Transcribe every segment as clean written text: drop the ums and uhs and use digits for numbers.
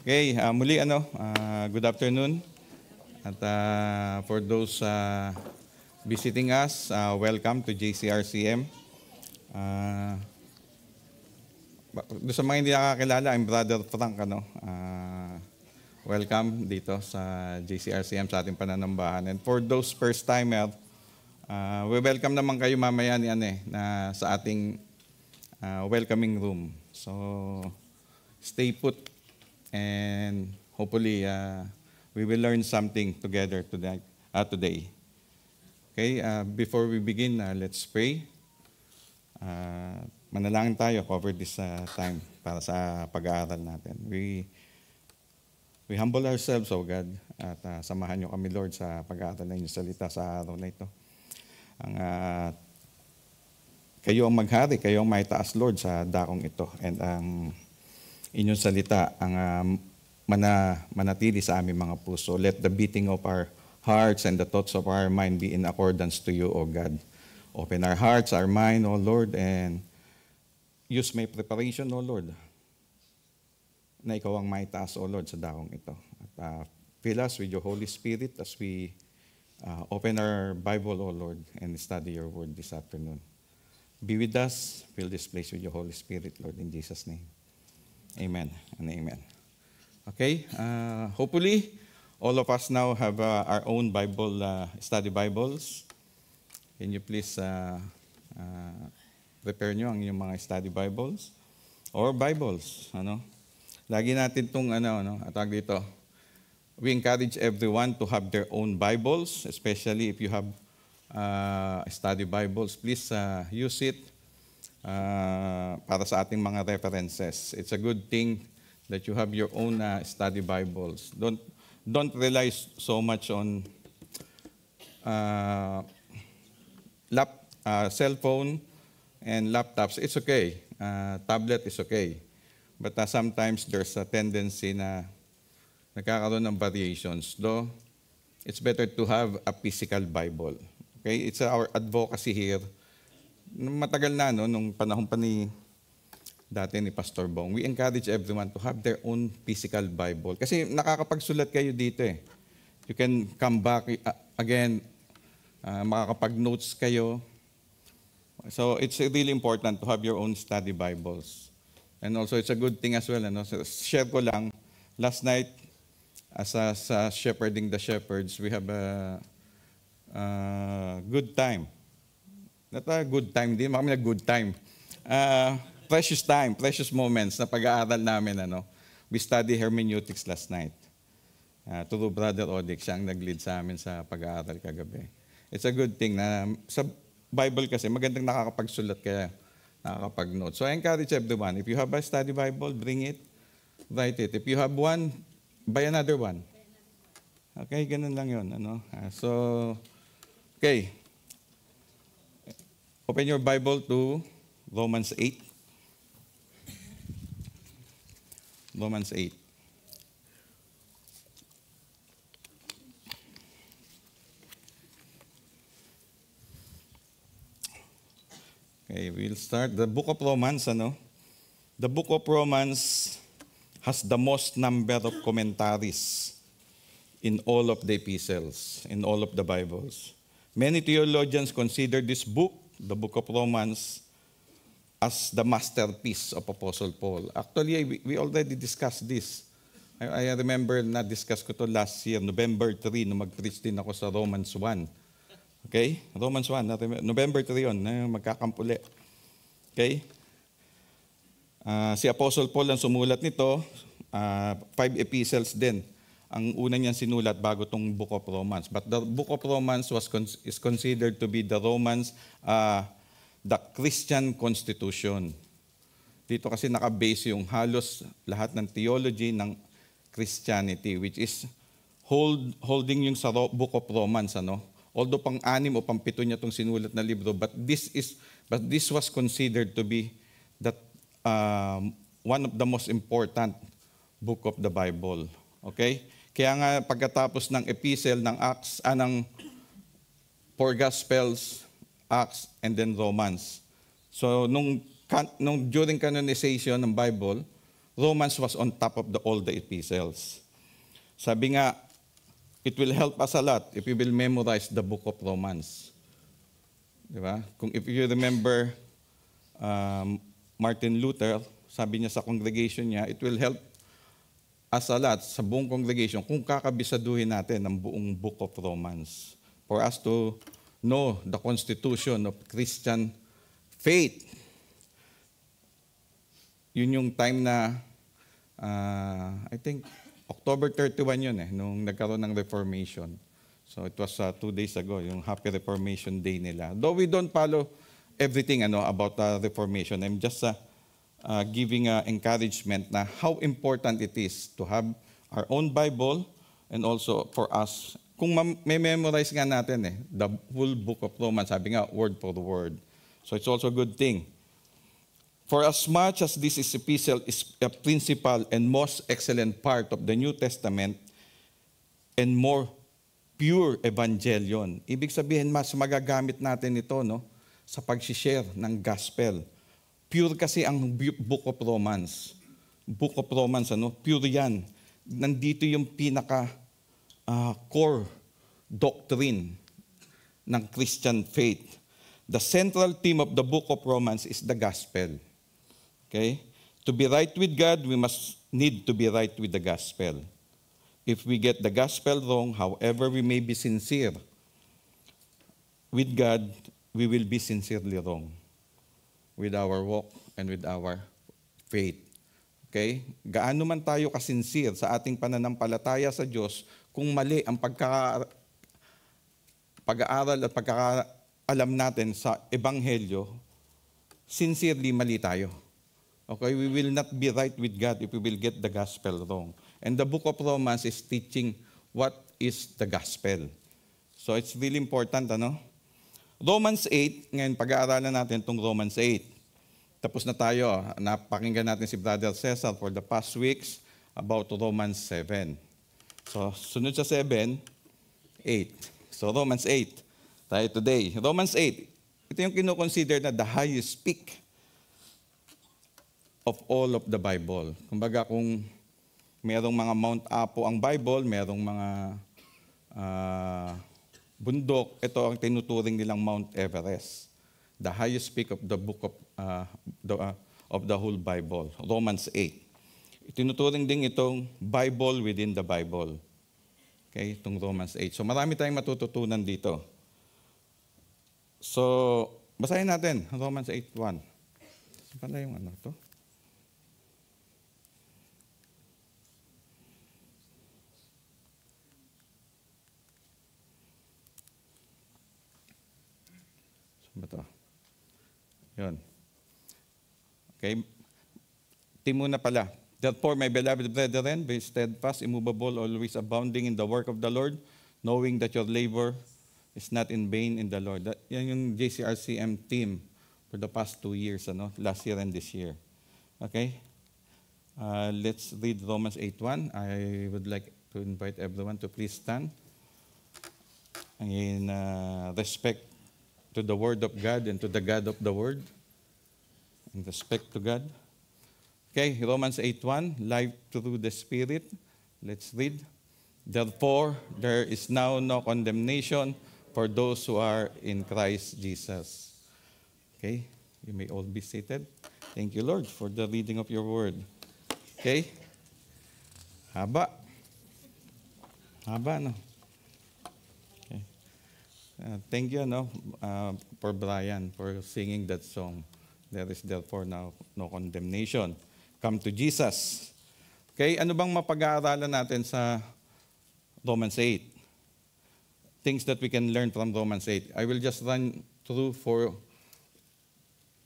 Okay, muli good afternoon. At for those visiting us, welcome to JCRCM. Doon sa mga hindi nakakilala, I'm Brother Frank. Welcome dito sa JCRCM sa ating pananambahan. And for those first-timer, we welcome naman kayo mamaya na sa ating welcoming room. So, stay put and hopefully we will learn something together today. Okay, before we begin, let's pray. Manalangin tayo, cover this time para sa pag-aaral natin. We humble ourselves, O God, at samahan niyo kami, Lord, sa pag-aaral ng inyong salita sa araw na ito. Kayo ang maghari, kayo ang maitaas, Lord, sa dakong ito. And ang inyong salita ang manatili sa aming mga puso. Let the beating of our hearts and the thoughts of our mind be in accordance to you, O God. Open our hearts, our mind, O Lord, and use my preparation, O Lord, na ikaw ang maitaas, O Lord, sa dakong ito. At fill us with your Holy Spirit as we open our Bible, O Lord, and study your word this afternoon. Be with us, fill this place with your Holy Spirit, Lord, in Jesus' name. Amen and amen. Okay, hopefully all of us now have our own Bible, study Bibles. Can you please prepare nyo ang inyong mga study Bibles or Bibles? Lagi natin itong tawag dito. We encourage everyone to have their own Bibles, especially if you have study Bibles. Please use it para sa ating mga references. It's a good thing that you have your own study Bibles. Don't rely so much on cell phone and laptops. It's okay. Tablet is okay. But sometimes there's a tendency na nagkakaroon ng variations. Though, it's better to have a physical Bible. Okay? It's our advocacy here. Matagal na, nung panahon pa dati ni Pastor Bong, we encourage everyone to have their own physical Bible. Kasi nakakapagsulat kayo dito eh. You can come back again, makakapag-notes kayo. So it's really important to have your own study Bibles. And also it's a good thing as well. So, share ko lang, last night, as shepherding the shepherds, we have a good time. Not a good time din, kami good time. Precious moments na pag-aaral namin. We studied hermeneutics last night. Through Brother Odik, siya ang nag-lead sa amin sa pag-aaral kagabi. It's a good thing na sa Bible kasi magandang nakakapagsulat kaya nakakapag-note. So I encourage everyone, if you have a study Bible, bring it, write it. If you have one, buy another one. Okay, ganun lang yun. Okay. Open your Bible to Romans 8. Romans 8. Okay, we'll start the book of Romans. The book of Romans has the most number of commentaries in all of the epistles, in all of the Bibles. Many theologians consider this book, the book of Romans, as the masterpiece of Apostle Paul. Actually, we already discussed this. I remember na-discuss ko to last year, November 3, nung mag-preach din ako sa Romans 1. Okay? Romans 1, November 3 yun, magkakampuli. Okay? Si Apostle Paul ang sumulat nito, 5 epistles din. Ang una niyang sinulat bago tong Book of Romans. But the Book of Romans is considered to be the Christian Constitution. Dito kasi nakabase yung halos lahat ng theology ng Christianity, which is holding yung sa Book of Romans. Although pang-6 o pang-7 niya itong sinulat na libro, but this was considered to be one of the most important book of the Bible. Okay? Kaya nga pagkatapos ng epistle ng Acts, ng 4 Gospels, Acts, and then Romans. So, during canonization ng Bible, Romans was on top of all the epistles. Sabi nga, it will help us a lot if we will memorize the book of Romans. Di ba? If you remember Martin Luther, sabi niya sa congregation niya, it will help us a lot sa buong congregation kung kakabisaduhin natin ang buong book of Romans for us to know the constitution of Christian faith. Yun yung time na, I think, October 31 yun nung nagkaroon ng Reformation. So it was 2 days ago, yung Happy Reformation Day nila. Though we don't follow everything about the Reformation, I'm just giving encouragement na how important it is to have our own Bible and also for us. Kung may memorize nga natin the whole book of Romans, sabi nga, word for word. So it's also a good thing. For as much as this epistle is a principal and most excellent part of the New Testament and more pure evangelion, ibig sabihin mas magagamit natin ito sa pag-share ng gospel. Pure kasi ang Book of Romans. Book of Romans, pure yan. Nandito yung pinaka core doctrine ng Christian faith. The central theme of the Book of Romans is the gospel. Okay? To be right with God, we must need to be right with the gospel. If we get the gospel wrong, however we may be sincere with God, we will be sincerely wrong with our walk and with our faith. Okay? Gaano man tayo kasincere sa ating pananampalataya sa Diyos, kung mali ang pag-aaral at pagkakaalam natin sa Ebanghelyo, sincerely mali tayo. Okay? We will not be right with God if we will get the gospel wrong. And the book of Romans is teaching what is the gospel. So it's really important, Romans 8, ngayon pag-aaralan natin itong Romans 8. Tapos na tayo, napakinggan natin si Brother Cesar for the past weeks about Romans 7. So, sunod sa 7, 8. So, Romans 8, tayo today. Romans 8, ito yung kinoconsider na the highest peak of all of the Bible. Kumbaga kung merong mga Mount Apo ang Bible, merong mga bundok, ito ang tinuturing nilang Mount Everest. The highest peak of the book of the whole Bible, Romans 8. Tinuturing din itong Bible within the Bible. Okay, itong Romans 8. So marami tayong matututunan dito. So, basahin natin, Romans 8:1. Saan pala yung to? Ito. Yun. Okay. Timuna pala. Therefore, my beloved brethren, be steadfast, immovable, always abounding in the work of the Lord, knowing that your labor is not in vain in the Lord. Yan yung JCRCM team for the past 2 years, last year and this year. Okay? Let's read Romans 8:1. I would like to invite everyone to please stand in respect to the Word of God and to the God of the Word. In respect to God. Okay, Romans 8:1, life through the Spirit. Let's read. Therefore, there is now no condemnation for those who are in Christ Jesus. Okay, you may all be seated. Thank you, Lord, for the reading of your word. Okay? Haba. Haba, Okay. Thank you, for Brian, for singing that song. There is therefore now no condemnation. Come to Jesus. Okay, ano bang mapag-aaralan natin sa Romans 8? Things that we can learn from Romans 8. I will just run through for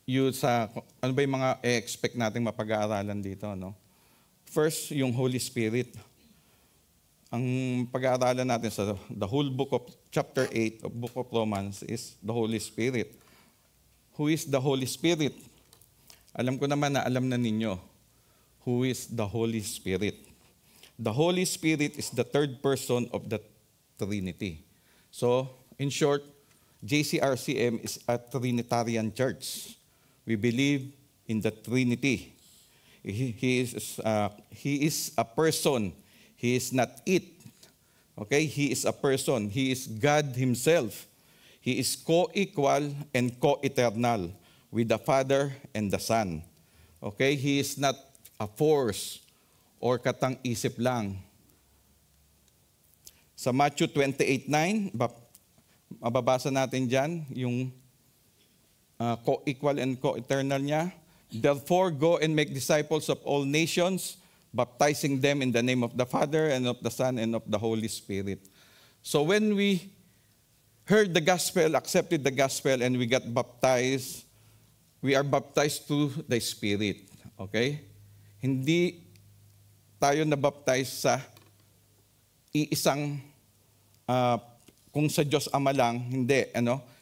you sa ano ba yung mga expect nating mapag-aaralan dito, First, yung Holy Spirit. Ang pag-aaralan natin sa the whole book of chapter 8 of book of Romans is the Holy Spirit. Who is the Holy Spirit? Alam ko naman na alam na ninyo who is the Holy Spirit. The Holy Spirit is the third person of the Trinity. So, in short, JCRCM is a Trinitarian church. We believe in the Trinity. He is a person. He is not it. Okay? He is a person. He is God Himself. He is co-equal and co-eternal with the Father and the Son. Okay? He is not a force or katang-isip lang. Sa Matthew 28:9, mababasa natin dyan yung co-equal and co-eternal niya. Therefore, go and make disciples of all nations, baptizing them in the name of the Father and of the Son and of the Holy Spirit. So when we heard the gospel, accepted the gospel, and we got baptized, we are baptized through the Spirit. Okay? Hindi tayo na-baptize sa iisang, kung sa Diyos Ama lang, hindi.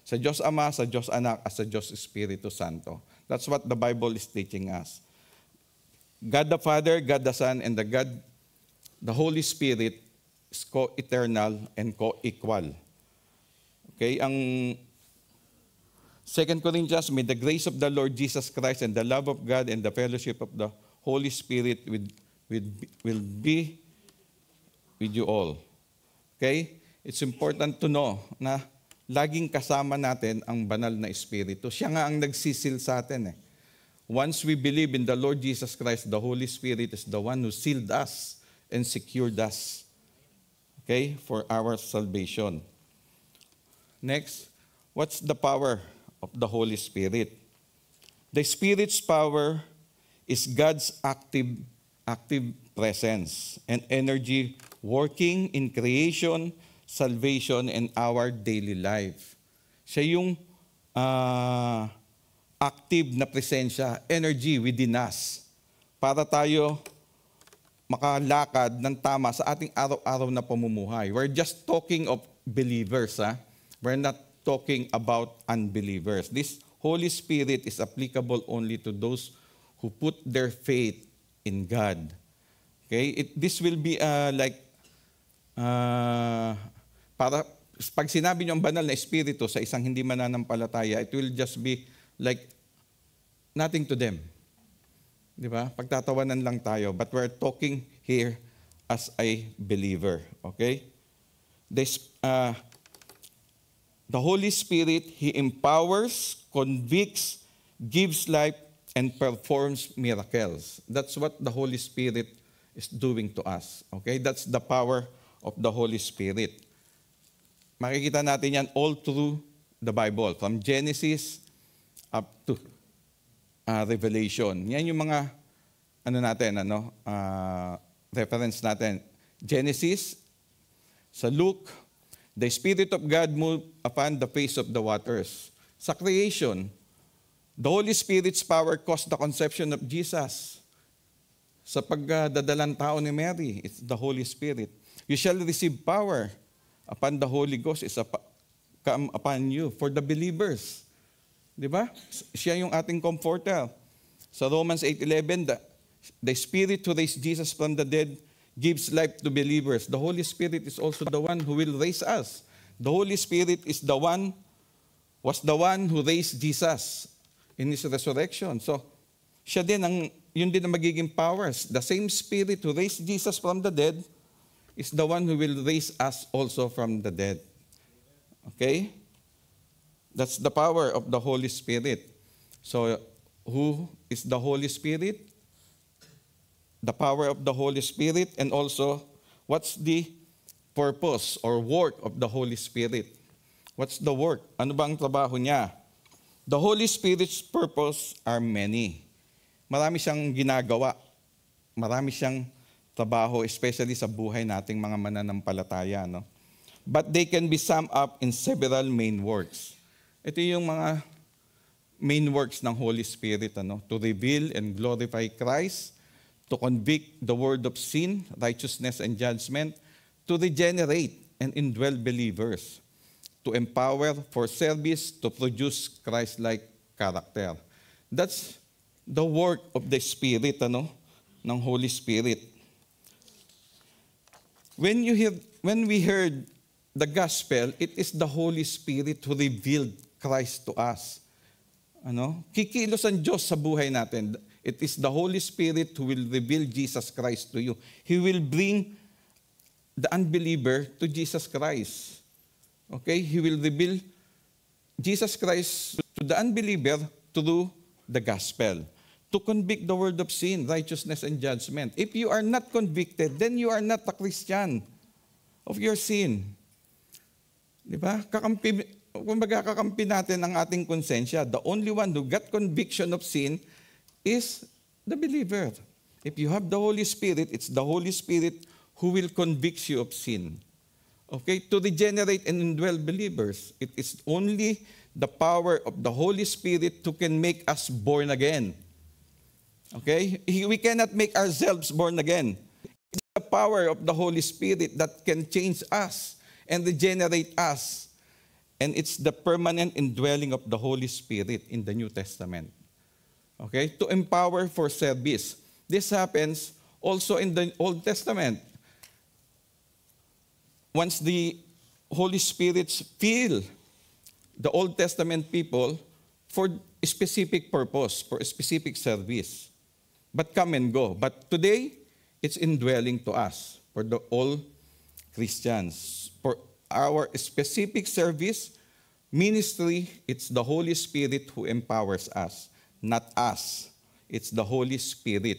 Sa Diyos Ama, sa Diyos Anak, at sa Diyos Espiritu Santo. That's what the Bible is teaching us. God the Father, God the Son, and the Holy Spirit is co-eternal and co-equal. Okay, ang 2 Corinthians, may the grace of the Lord Jesus Christ and the love of God and the fellowship of the Holy Spirit will be with you all. Okay? It's important to know na laging kasama natin ang banal na Espiritu. Siya nga ang nagsisil sa atin. Once we believe in the Lord Jesus Christ, the Holy Spirit is the one who sealed us and secured us, okay, for our salvation. Next, what's the power of the Holy Spirit? The Spirit's power is God's active presence and energy working in creation, salvation, and our daily life. Siya yung active na presensya, energy within us, para tayo makalakad ng tama sa ating araw-araw na pamumuhay. We're just talking of believers. We're not talking about unbelievers. This Holy Spirit is applicable only to those who put their faith in God. Okay? This will be para pag sinabi niyo ang banal na Espiritu sa isang hindi mananampalataya, it will just be like nothing to them. Di ba? Pagtatawanan lang tayo. But we're talking here as a believer. Okay? The Holy Spirit, He empowers, convicts, gives life, and performs miracles. That's what the Holy Spirit is doing to us. Okay? That's the power of the Holy Spirit. Makikita natin yan all through the Bible, from Genesis up to Revelation. Yan yung mga reference natin. Genesis, sa Luke, the Spirit of God moved upon the face of the waters. Sa creation, the Holy Spirit's power caused the conception of Jesus. Sa pagdadalang tao ni Mary, it's the Holy Spirit. You shall receive power upon the Holy Ghost is come upon you for the believers. Di ba? Siya yung ating comforter. Sa Romans 8:11, the Spirit who raised Jesus from the dead gives life to believers. The Holy Spirit is also the one who will raise us. The Holy Spirit was the one who raised Jesus in His resurrection. So, yun din ang magiging powers. The same Spirit who raised Jesus from the dead is the one who will raise us also from the dead. Okay? That's the power of the Holy Spirit. So, who is the Holy Spirit? The power of the Holy Spirit, and also, what's the purpose or work of the Holy Spirit? What's the work? Ano ba ang trabaho niya? The Holy Spirit's purpose are many. Marami siyang ginagawa. Marami siyang trabaho, especially sa buhay nating mga mananampalataya. No? But they can be summed up in several main works. Ito yung mga main works ng Holy Spirit. To reveal and glorify Christ, to convict the world of sin, righteousness, and judgment, to regenerate and indwell believers, to empower for service, to produce Christ-like character. That's the work of the Spirit, ng Holy Spirit. When we heard the gospel, it is the Holy Spirit who revealed Christ to us. Kikilos ang Diyos sa buhay natin. It is the Holy Spirit who will reveal Jesus Christ to you. He will bring the unbeliever to Jesus Christ. Okay? He will reveal Jesus Christ to the unbeliever through the gospel, to convict the world of sin, righteousness, and judgment. If you are not convicted, then you are not a Christian of your sin. Di ba? Kakampi natin ang ating konsensya. The only one who got conviction of sin is the believer. If you have the Holy Spirit, it's the Holy Spirit who will convict you of sin. Okay? To regenerate and indwell believers, it is only the power of the Holy Spirit who can make us born again. Okay? We cannot make ourselves born again. It's the power of the Holy Spirit that can change us and regenerate us. And it's the permanent indwelling of the Holy Spirit in the New Testament. Okay? To empower for service. This happens also in the Old Testament. Once the Holy Spirit fill the Old Testament people for a specific purpose, for a specific service. But come and go. But today, it's indwelling to us, for all Christians. For our specific service, ministry, it's the Holy Spirit who empowers us, not us. It's the Holy Spirit.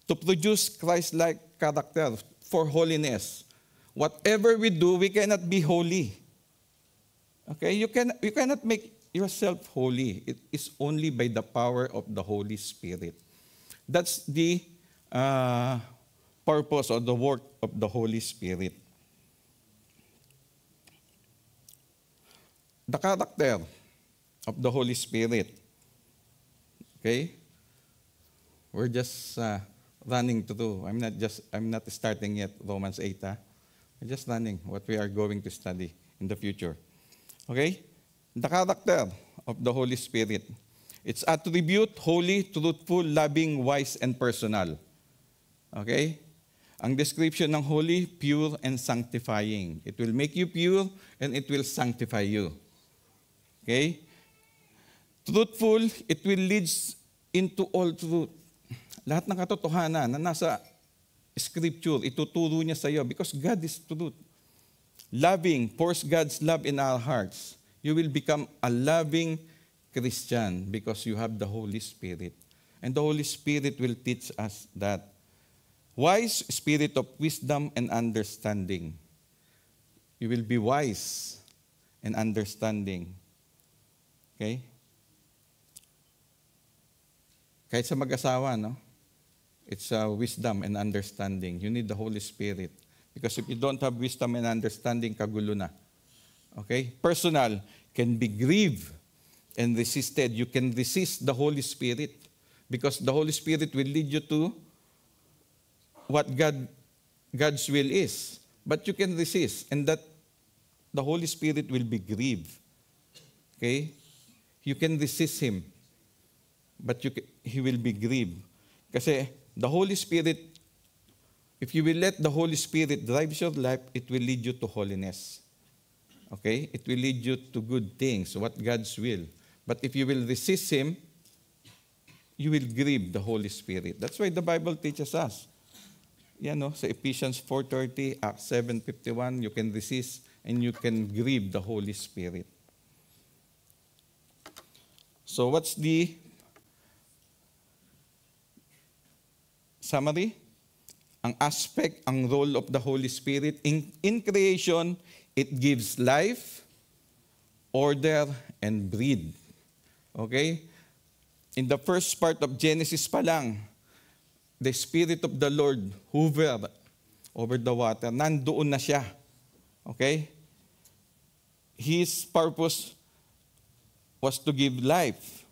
To produce Christ-like character for holiness. Whatever we do, we cannot be holy. Okay? You cannot make yourself holy. It is only by the power of the Holy Spirit. That's the purpose or the work of the Holy Spirit. The character of the Holy Spirit. Okay? We're just running through. I'm not starting yet Romans 8. We're just running what we are going to study in the future. Okay? The character of the Holy Spirit. It's attribute, holy, truthful, loving, wise, and personal. Okay? Ang description ng holy, pure and sanctifying. It will make you pure and it will sanctify you. Okay? Truthful, it will lead into all truth. Lahat ng katotohanan na nasa Scripture, ituturo niya sa iyo because God is truth. Loving, pours God's love in our hearts. You will become a loving Christian because you have the Holy Spirit. And the Holy Spirit will teach us that. Wise, spirit of wisdom and understanding. You will be wise and understanding. Okay? Kahit sa mag-asawa, no? It's wisdom and understanding. You need the Holy Spirit. Because if you don't have wisdom and understanding, kagulo na. Okay? Personal, can be grieved and resisted. You can resist the Holy Spirit because the Holy Spirit will lead you to what God's will is. But you can resist, and that the Holy Spirit will be grieved. Okay? You can resist Him, but He will be grieved. Kasi the Holy Spirit, if you will let the Holy Spirit drive your life, it will lead you to holiness. Okay? It will lead you to good things, what God's will. But if you will resist Him, you will grieve the Holy Spirit. That's why the Bible teaches us. Yan, no? Sa Ephesians 4:30, Acts 7:51, you can resist and you can grieve the Holy Spirit. So what's the summary? Ang aspect, ang role of the Holy Spirit. In creation, it gives life, order, and breed. Okay? In the first part of Genesis pa lang, the Spirit of the Lord hovered over the water. Nandoon na siya. Okay? His purpose was to give life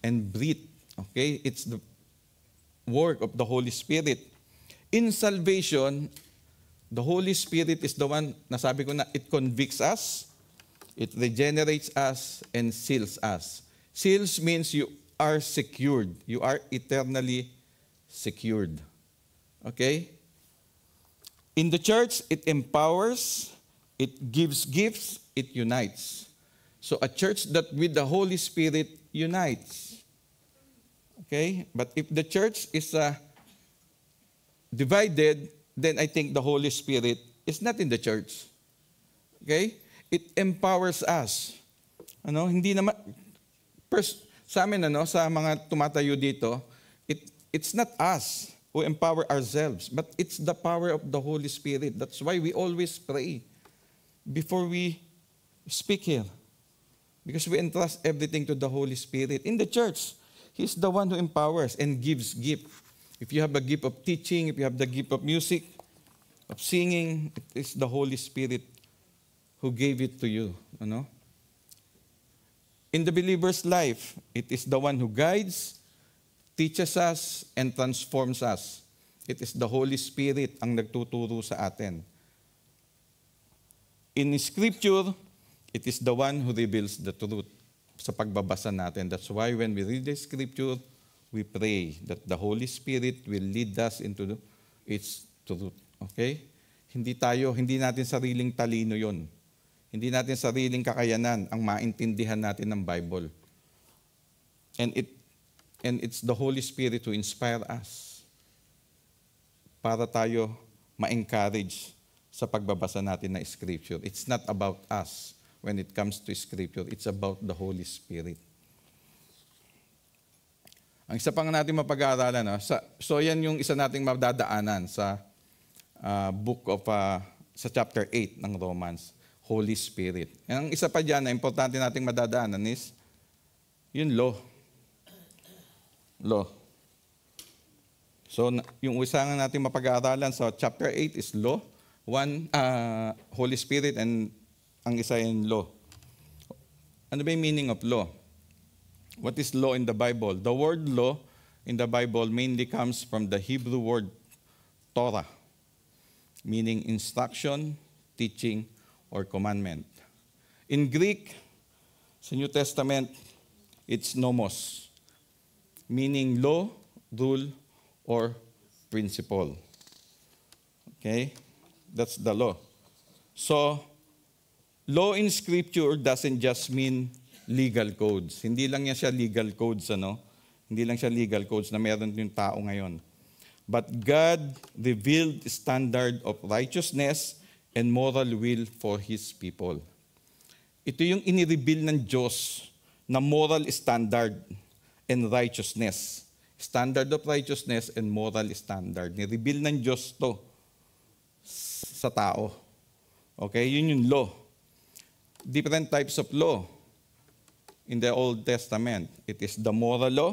and breathe. Okay? It's the work of the Holy Spirit. In salvation, the Holy Spirit is the one, nasabi ko na, it convicts us, it regenerates us, and seals us. Seals means you are secured. You are eternally secured. Okay? In the church, it empowers, it gives gifts, it unites. So a church that with the Holy Spirit unites. Okay? But if the church is divided, then I think the Holy Spirit is not in the church. Okay? It empowers us. Hindi naman sa amin sa mga tumatayo dito, it's not us who empower ourselves, but it's the power of the Holy Spirit. That's why we always pray before we speak here. Because we entrust everything to the Holy Spirit. In the church, He's the one who empowers and gives gift. If you have a gift of teaching, if you have the gift of music, of singing, it is the Holy Spirit who gave it to you. In the believer's life, it is the one who guides, teaches us, and transforms us. It is the Holy Spirit ang nagtuturo sa atin. In Scripture, it is the one who reveals the truth sa pagbabasa natin. That's why when we read the Scripture, we pray that the Holy Spirit will lead us into its truth. Okay? Hindi natin sariling talino yon. Hindi natin sariling kakayanan ang maintindihan natin ng Bible. And it's the Holy Spirit who inspire us para tayo ma-encourage sa pagbabasa natin ng Scripture. It's not about us when it comes to Scripture. It's about the Holy Spirit. Ang isa pang natin mapag-aaralan, so yan yung isa nating madadaanan sa sa chapter 8 ng Romans, Holy Spirit. Ang isa pa dyan na importante nating madadaanan is yung law. Law. So, yung isa nga natin mapag-aaralan sa chapter 8 is law. Holy Spirit, and ang isa yung law. Ano ba yung meaning of law? What is law in the Bible? The word law in the Bible mainly comes from the Hebrew word Torah, meaning instruction, teaching, or commandment. In Greek, sa New Testament, it's nomos, meaning law, rule, or principle. Okay? That's the law. So, law in Scripture doesn't just mean legal codes. Hindi lang yan siya legal codes, Hindi lang siya legal codes na meron yung tao ngayon. But God revealed standard of righteousness and moral will for His people. Ito yung inireveal ng Diyos na moral standard and righteousness. Standard of righteousness and moral standard. Nireveal ng Diyos to sa tao. Okay? Yun yung law. Different types of law in the Old Testament. It is the moral law,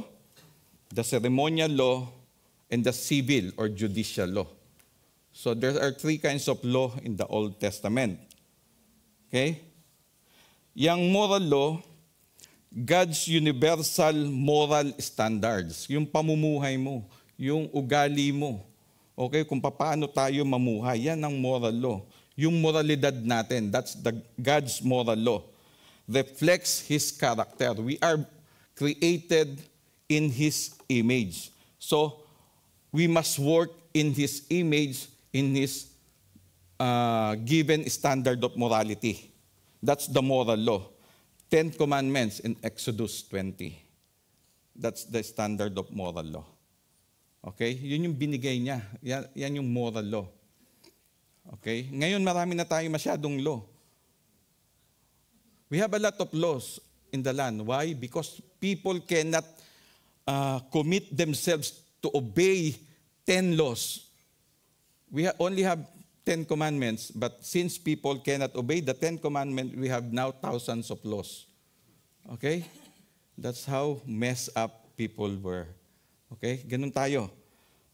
the ceremonial law, and the civil or judicial law. So there are three kinds of law in the Old Testament. Okay? Yang moral law, God's universal moral standards. Yung pamumuhay mo, yung ugali mo. Okay? Kung paano tayo mamuhay, yan ang moral law. Yung moralidad natin, that's God's moral law. Reflects His character. We are created in His image. So, we must work in His image, in His given standard of morality. That's the moral law. 10 Commandments in Exodus 20. That's the standard of moral law. Okay? Yun yung binigay niya. Yan yung moral law. Okay? Ngayon, marami na tayo masyadong law. We have a lot of laws in the land. Why? Because people cannot commit themselves to obey 10 laws. We only have 10 commandments, but since people cannot obey the 10 commandments, we have now thousands of laws. Okay? That's how messed up people were. Okay? Ganun tayo.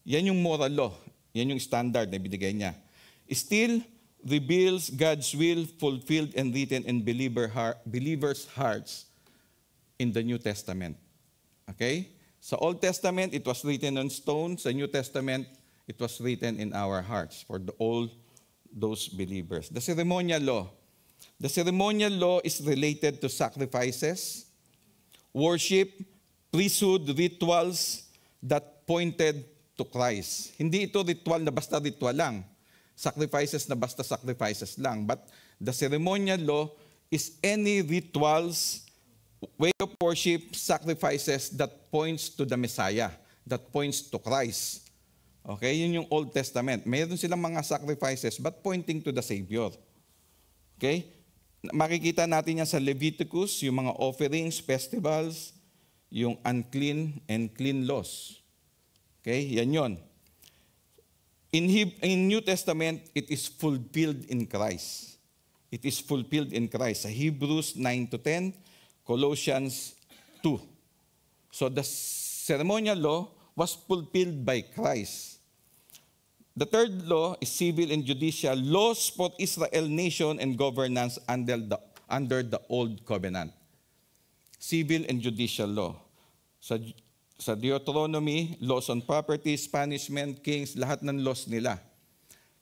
Yan yung moral law. Yan yung standard na binigay niya. Still reveals God's will fulfilled and written in believers' hearts in the New Testament. Okay? Sa Old Testament, it was written on stone. Sa New Testament, it was written in our hearts for all those believers. The ceremonial law. The ceremonial law is related to sacrifices, worship, priesthood, rituals that pointed to Christ. Hindi ito ritual na basta ritual lang. Sacrifices na basta sacrifices lang. But the ceremonial law is any rituals, way of worship, sacrifices that points to the Messiah, that points to Christ. Okay, yun yung Old Testament. Mayroon silang mga sacrifices but pointing to the Savior. Okay? Makikita natin yan sa Leviticus, yung mga offerings, festivals, yung unclean and clean laws. Okay? Yan yun. In New Testament, it is fulfilled in Christ. It is fulfilled in Christ. Sa Hebrews 9-10, Colossians 2. So the ceremonial law was fulfilled by Christ. The third law is civil and judicial laws for Israel nation and governance under the Old Covenant. Civil and judicial law. Sa Deuteronomy, laws on properties, punishment, kings, lahat ng laws nila.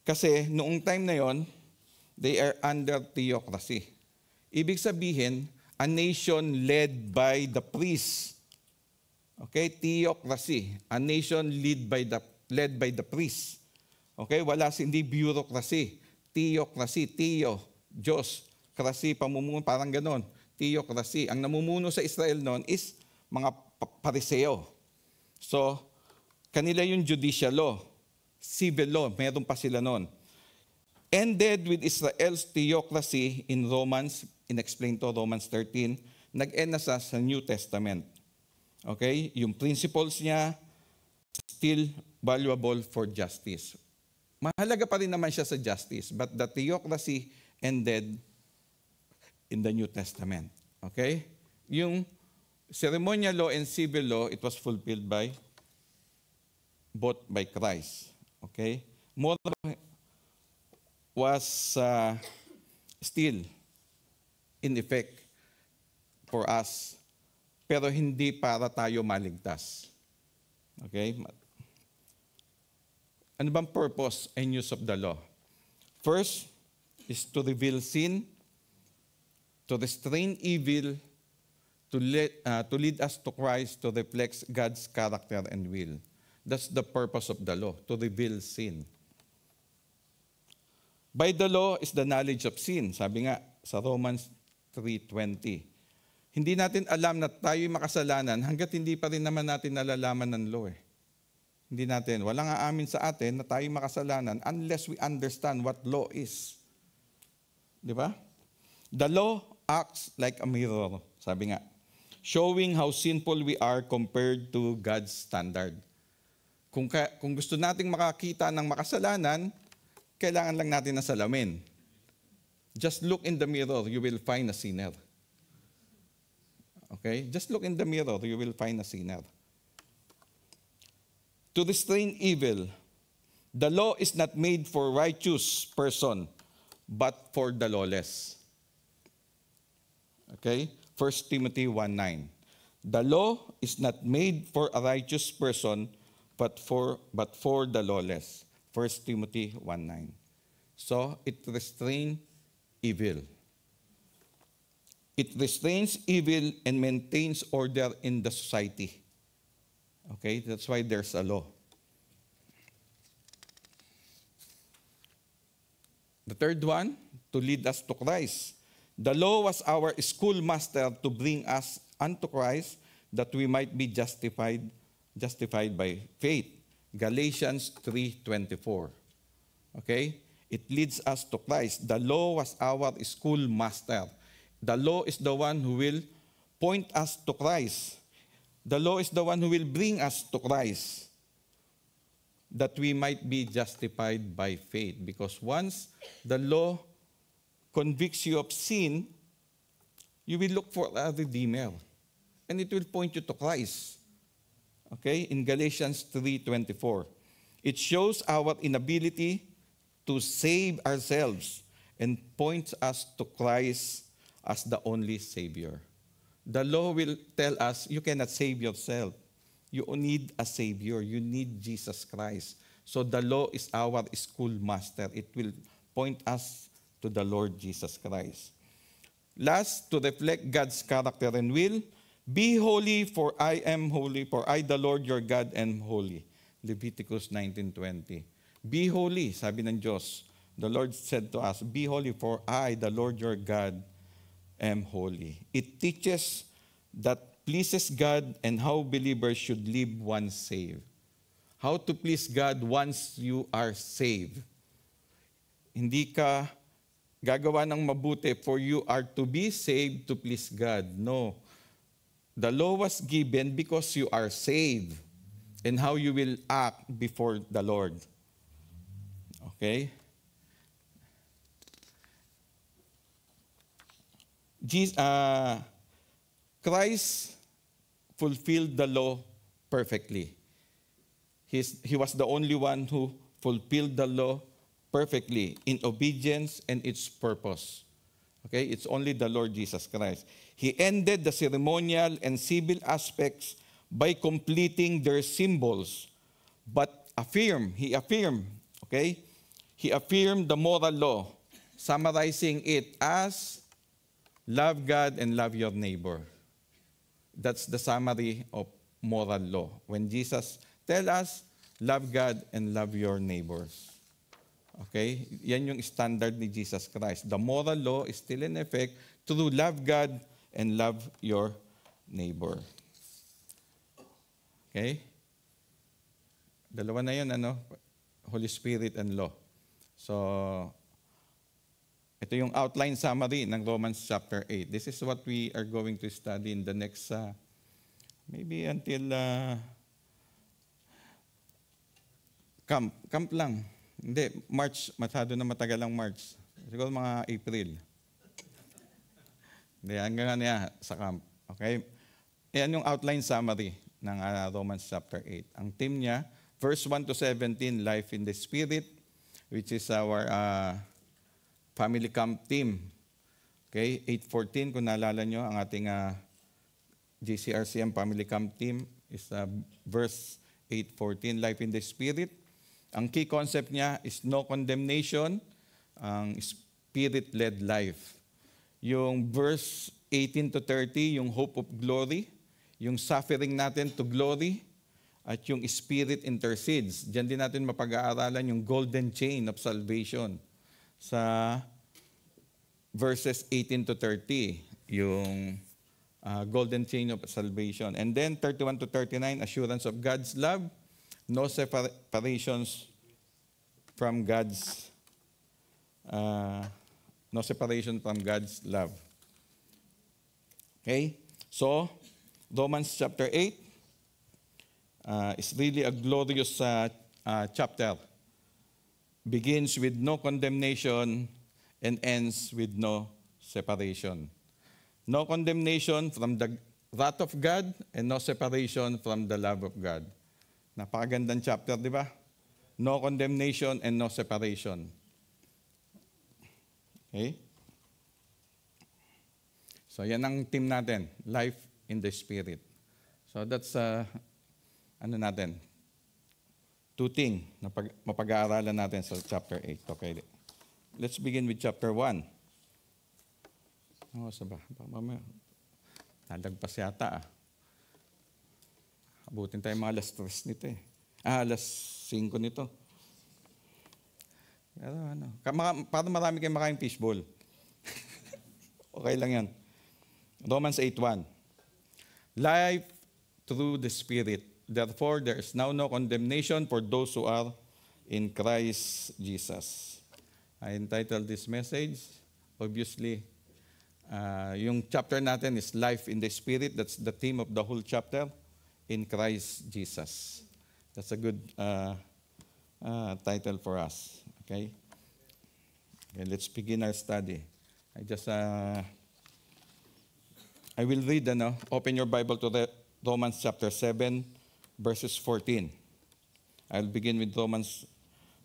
Kasi noong time na yon, they are under theocracy. Ibig sabihin, a nation led by the priests. Okay, theocracy. A nation led by the priests. Okay, hindi bureaucracy. Theocracy, Diyos, krasi, pamumuno, parang ganon. Theocracy. Ang namumuno sa Israel noon is mga pariseo. So, kanila yung judicial law. Civil law, meron pa sila noon. Ended with Israel's theocracy in Romans, in-explain to Romans 13, nag-end na sa New Testament. Okay, yung principles niya, still valuable for justice. Mahalaga pa rin naman siya sa justice, but the theocracy ended in the New Testament. Okay? Yung ceremonial law and civil law, it was fulfilled both by Christ. Okay? Moral was still in effect for us, pero hindi para tayo maligtas. Okay? Ano bang purpose and use of the law? First is to reveal sin, to restrain evil, to lead us to Christ, to reflect God's character and will. That's the purpose of the law, to reveal sin. By the law is the knowledge of sin. Sabi nga sa Romans 3:20. Hindi natin alam na tayo'y makasalanan hanggat hindi pa rin naman natin nalalaman ng law. Hindi natin. Walang aamin sa atin na tayo'y makasalanan unless we understand what law is. Di ba? The law acts like a mirror. Sabi nga, showing how sinful we are compared to God's standard. Kung gusto nating makakita ng makasalanan, kailangan lang natin ng salamin. Just look in the mirror, you will find a sinner. Okay? Just look in the mirror, you will find a sinner. To restrain evil, the law is not made for righteous person, but for the lawless. Okay? 1 Timothy 1:9. The law is not made for a righteous person, but for the lawless. 1 Timothy 1:9. So, it restrains evil. It restrains evil and maintains order in the society. Okay, that's why there's a law. The third one, to lead us to Christ. The law was our schoolmaster to bring us unto Christ that we might be justified by faith. Galatians 3:24. Okay? It leads us to Christ. The law was our schoolmaster. The law is the one who will point us to Christ. The law is the one who will bring us to Christ, that we might be justified by faith. Because once the law convicts you of sin, you will look for a Redeemer. And it will point you to Christ. Okay? In Galatians 3:24. It shows our inability to save ourselves and points us to Christ as the only Savior. The law will tell us you cannot save yourself. You need a Savior. You need Jesus Christ. So the law is our schoolmaster. It will point us to the Lord Jesus Christ. Last, to reflect God's character and will, be holy, for I am holy, for I, the Lord your God, am holy. Leviticus 19:20. Be holy, sabi ng Diyos. The Lord said to us, be holy, for I, the Lord your God, am holy. It teaches that pleases God and how believers should live once saved. How to please God once you are saved. Hindi ka gagawa ng mabuti for you are to be saved to please God. No. The law was given because you are saved and how you will act before the Lord. Okay? Christ fulfilled the law perfectly. He was the only one who fulfilled the law perfectly in obedience and its purpose. Okay? It's only the Lord Jesus Christ. He ended the ceremonial and civil aspects by completing their symbols, but he affirmed the moral law, summarizing it as love God and love your neighbor. That's the summary of moral law. When Jesus tells us, love God and love your neighbors. Okay? Yan yung standard ni Jesus Christ. The moral law is still in effect to love God and love your neighbor. Okay? Dalawa na yun, Holy Spirit and law. So, ito yung outline summary ng Romans chapter 8. This is what we are going to study in the next, maybe until camp lang. Hindi, March, masyado na matagal ang March. Siguro mga April. Hindi, hanggang sa camp. Okay? Yan yung outline summary ng Romans chapter 8. Ang theme niya, verse 1 to 17, Life in the Spirit, which is our family camp team. Okay, 8:14, kung naalala nyo, ang ating GCRCM family camp team is verse 8:14, Life in the Spirit. Ang key concept niya is no condemnation, ang Spirit-led life. Yung verse 18 to 30, yung hope of glory, yung suffering natin to glory, at yung Spirit intercedes. Diyan din natin mapag-aaralan yung golden chain of salvation sa verses 18 to 30, yung golden chain of salvation. And then 31 to 39, assurance of God's love, no separations from God's love. Okay? So, Romans chapter 8 is really a glorious chapter. Begins with no condemnation and ends with no separation. No condemnation from the wrath of God and no separation from the love of God. Napakagandang chapter, di ba? No condemnation and no separation. Okay? So, yan ang team natin, Life in the Spirit. So, that's, two things na mapag-aaralan natin sa chapter 8. Okay. Let's begin with chapter 1. Mamaya, nalagpas yata. Abutin tayo mga alas 3 nito eh. Alas 5 nito. Pero para marami kayong makain fishball. Okay lang yan. Romans 8:1. Life through the Spirit. Therefore, there is now no condemnation for those who are in Christ Jesus. I entitled this message, obviously, yung chapter natin is Life in the Spirit. That's the theme of the whole chapter, in Christ Jesus. That's a good title for us. Okay, let's begin our study. I will read, open your Bible to Romans chapter 7, verses 14. I'll begin with Romans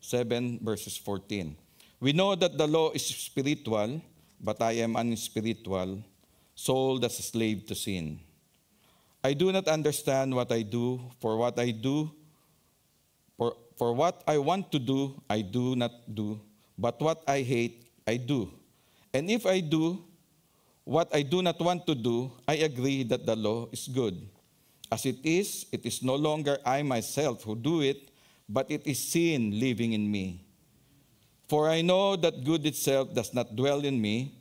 7, verses 14. We know that the law is spiritual, but I am unspiritual, sold as a slave to sin. I do not understand what I do, for what I want to do, I do not do, but what I hate, I do. And if I do what I do not want to do, I agree that the law is good. As it is no longer I myself who do it, but it is sin living in me. For I know that good itself does not dwell in me,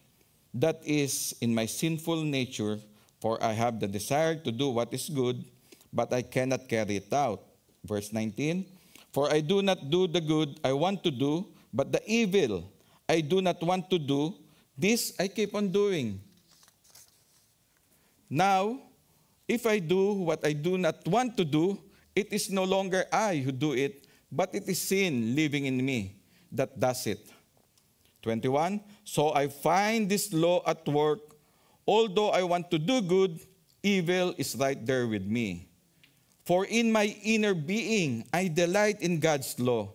that is in my sinful nature, for I have the desire to do what is good, but I cannot carry it out. Verse 19, for I do not do the good I want to do, but the evil I do not want to do, this I keep on doing. Now, if I do what I do not want to do, it is no longer I who do it, but it is sin living in me that does it. 21, so I find this law at work. Although I want to do good, evil is right there with me. For in my inner being, I delight in God's law.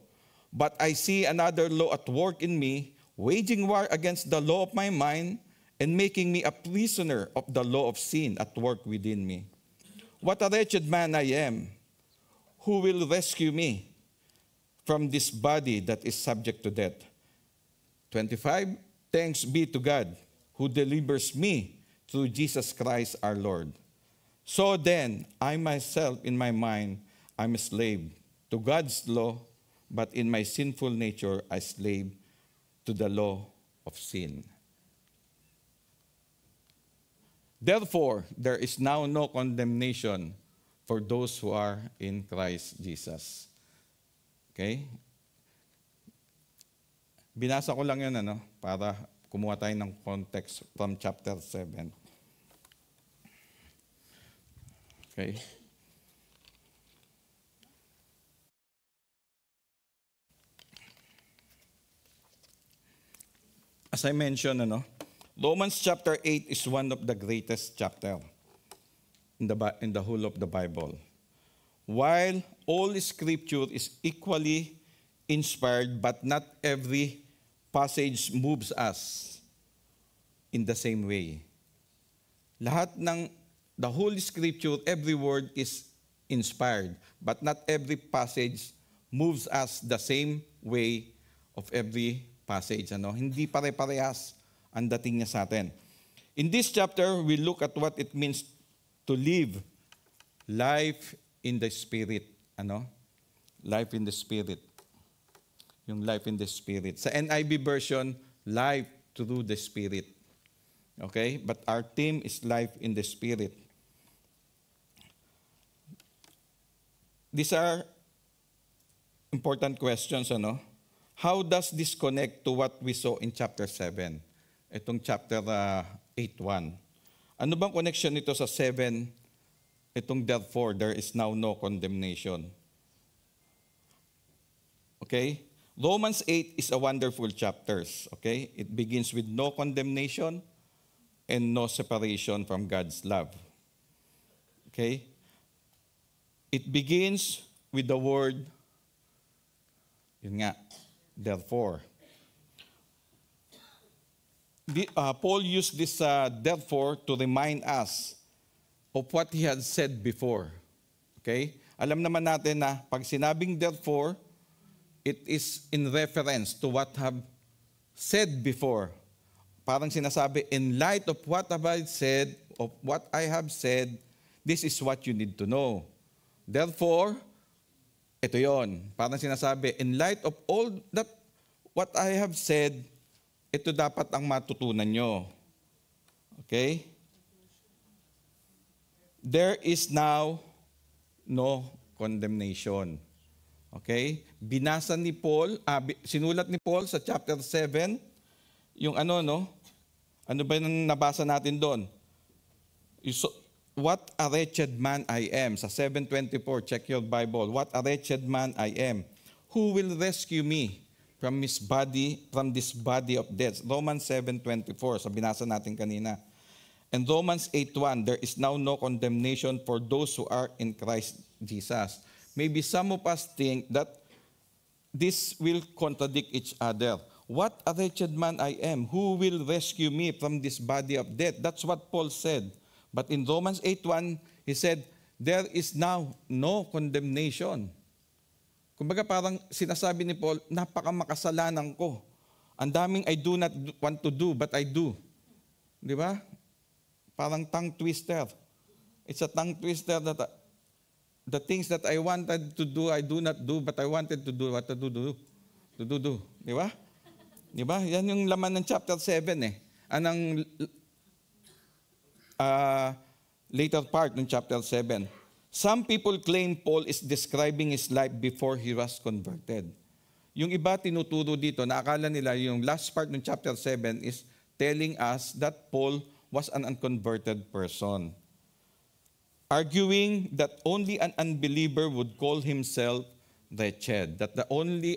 But I see another law at work in me, waging war against the law of my mind and making me a prisoner of the law of sin at work within me. What a wretched man I am! Who will rescue me from this body that is subject to death? 25, thanks be to God who delivers me through Jesus Christ our Lord. So then, I myself in my mind, I'm a slave to God's law, but in my sinful nature, I slave to the law of sin. Therefore, there is now no condemnation for those who are in Christ Jesus. Okay? Binasa ko lang yun, para kumuha tayo ng context from chapter 7. Okay? As I mentioned, Romans chapter 8 is one of the greatest chapter in the whole of the Bible. While all scripture is equally inspired, but not every passage moves us in the same way. Lahat ng the whole scripture, every word is inspired, but not every passage moves us the same way of every passage. Hindi pare-parehas ang dating niya sa atin. In this chapter, we look at what it means to live life in the Spirit. Life in the Spirit. Yung life in the Spirit. Sa NIV version, life through the Spirit. Okay? But our theme is life in the Spirit. These are important questions, How does this connect to what we saw in chapter 7? Itong chapter 8:1. Ano bang connection nito sa 7? Itong therefore, there is now no condemnation. Okay? Romans 8 is a wonderful chapter. Okay? It begins with no condemnation and no separation from God's love. Okay? It begins with the word, therefore. Paul used this therefore to remind us of what he had said before. Okay? Alam naman natin na pag sinabing therefore, it is in reference to what have said before. Parang sinasabi, in light of what I have said, this is what you need to know. Therefore, ito yon. Parang sinasabi, in light of all that what I have said, ito dapat ang matutunan nyo. Okay? There is now no condemnation. Okay? Binasa ni Paul, sinulat ni Paul sa chapter 7, yung ano ba yung nabasa natin doon? What a wretched man I am. Sa 7:24, check your Bible. What a wretched man I am. Who will rescue me from this body of death? Romans 7:24, sa binasa natin kanina. And Romans 8:1, there is now no condemnation for those who are in Christ Jesus. Maybe some of us think that this will contradict each other. What a wretched man I am. Who will rescue me from this body of death? That's what Paul said. But in Romans 8:1, he said, there is now no condemnation. Kumbaga parang sinasabi ni Paul, napakamakasalanan ko. Ang daming I do not want to do, but I do. Di ba? Parang tongue twister. It's a tongue twister that the things that I wanted to do, I do not do, but I wanted to do what to do. Di ba? Di ba? Yan yung laman ng chapter 7 eh. Anong later part ng chapter 7. Some people claim Paul is describing his life before he was converted. Yung iba tinuturo dito na akala nila yung last part ng chapter 7 is telling us that Paul was an unconverted person, arguing that only an unbeliever would call himself wretched, that the only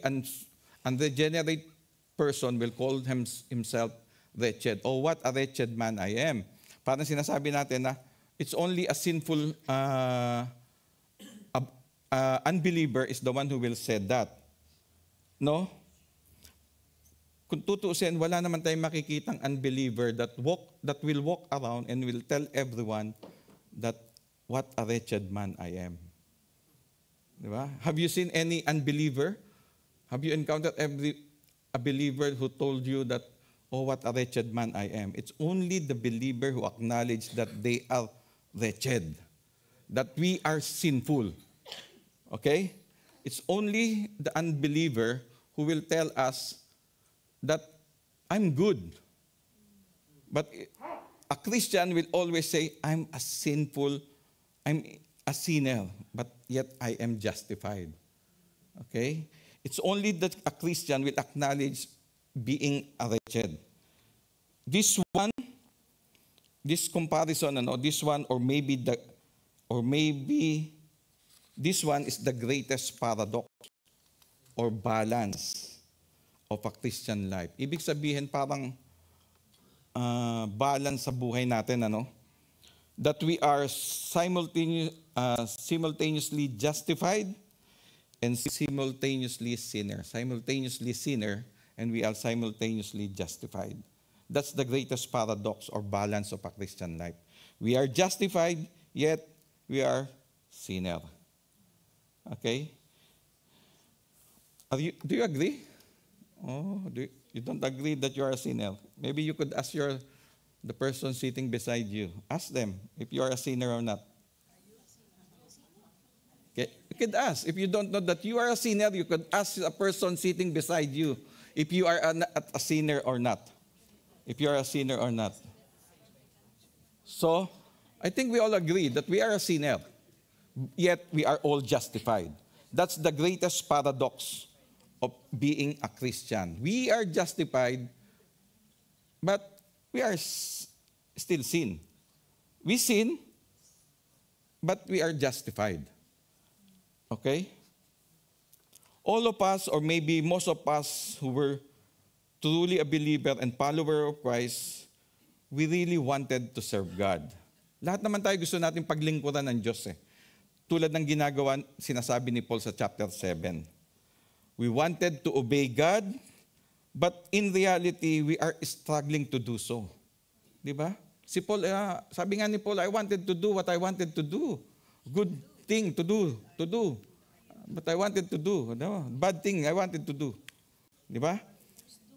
unregenerate person will call himself wretched. Oh, what a wretched man I am. Parang sinasabi natin na it's only a sinful unbeliever is the one who will say that. No? Kung tutuusin, wala naman tayong makikitang unbeliever that will walk around and will tell everyone that what a wretched man I am. Diba? Have you seen any unbeliever? Have you encountered a believer who told you that, oh, what a wretched man I am? It's only the believer who acknowledge that they are wretched, that we are sinful. Okay? It's only the unbeliever who will tell us that I'm good. But a Christian will always say, I'm a sinner, but yet I am justified. Okay? It's only that a Christian will acknowledge being a wretched. This comparison, or maybe this one is the greatest paradox or balance of a Christian life. Ibig sabihin parang balance sa buhay natin, that we are simultaneously justified and simultaneously sinner. Simultaneously sinner, and we are simultaneously justified. That's the greatest paradox or balance of a Christian life. We are justified, yet we are sinner. Okay? Do you agree? Oh, you don't agree that you are a sinner? Maybe you could ask the person sitting beside you. Ask them if you are a sinner or not. Okay? You could ask. If you don't know that you are a sinner, you could ask a person sitting beside you if you are a sinner or not. If you are a sinner or not. So, I think we all agree that we are a sinner, yet we are all justified. That's the greatest paradox of being a Christian. We are justified, but we are still sin. We sin, but we are justified. Okay? All of us, or maybe most of us who were truly a believer and follower of Christ, we really wanted to serve God. Lahat naman tayo gusto natin paglingkuran ng Diyos eh. Tulad ng ginagawa, sinasabi ni Paul sa chapter 7. We wanted to obey God, but in reality, we are struggling to do so. Di ba? Si Paul, sabi nga ni Paul, I wanted to do what I wanted to do. Good thing to do. But I wanted to do. No? Bad thing I wanted to do. Di ba?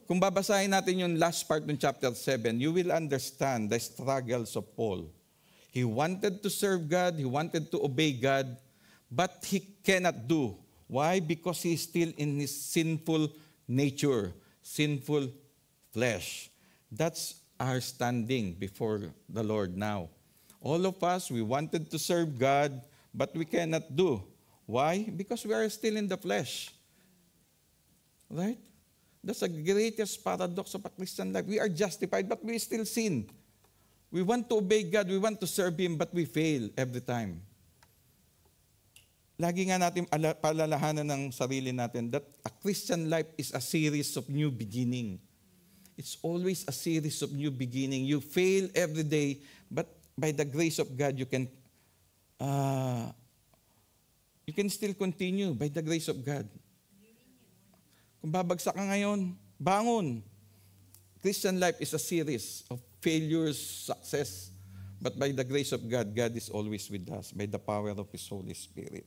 Kung babasahin natin yung last part ng chapter 7, you will understand the struggles of Paul. He wanted to serve God, he wanted to obey God, but he cannot do. Why? Because he is still in his sinful nature, sinful flesh. That's our standing before the Lord now. All of us, we wanted to serve God, but we cannot do. Why? Because we are still in the flesh. Right? That's the greatest paradox of a Christian life. We are justified, but we still sin. We want to obey God, we want to serve Him, but we fail every time. Lagi nga natin palalahanan ng sarili natin that a Christian life is a series of new beginning. It's always a series of new beginning. You fail every day, but by the grace of God, you can still continue by the grace of God. Kung babagsak ka ngayon, bangon. Christian life is a series of failures, success, but by the grace of God, God is always with us by the power of His Holy Spirit.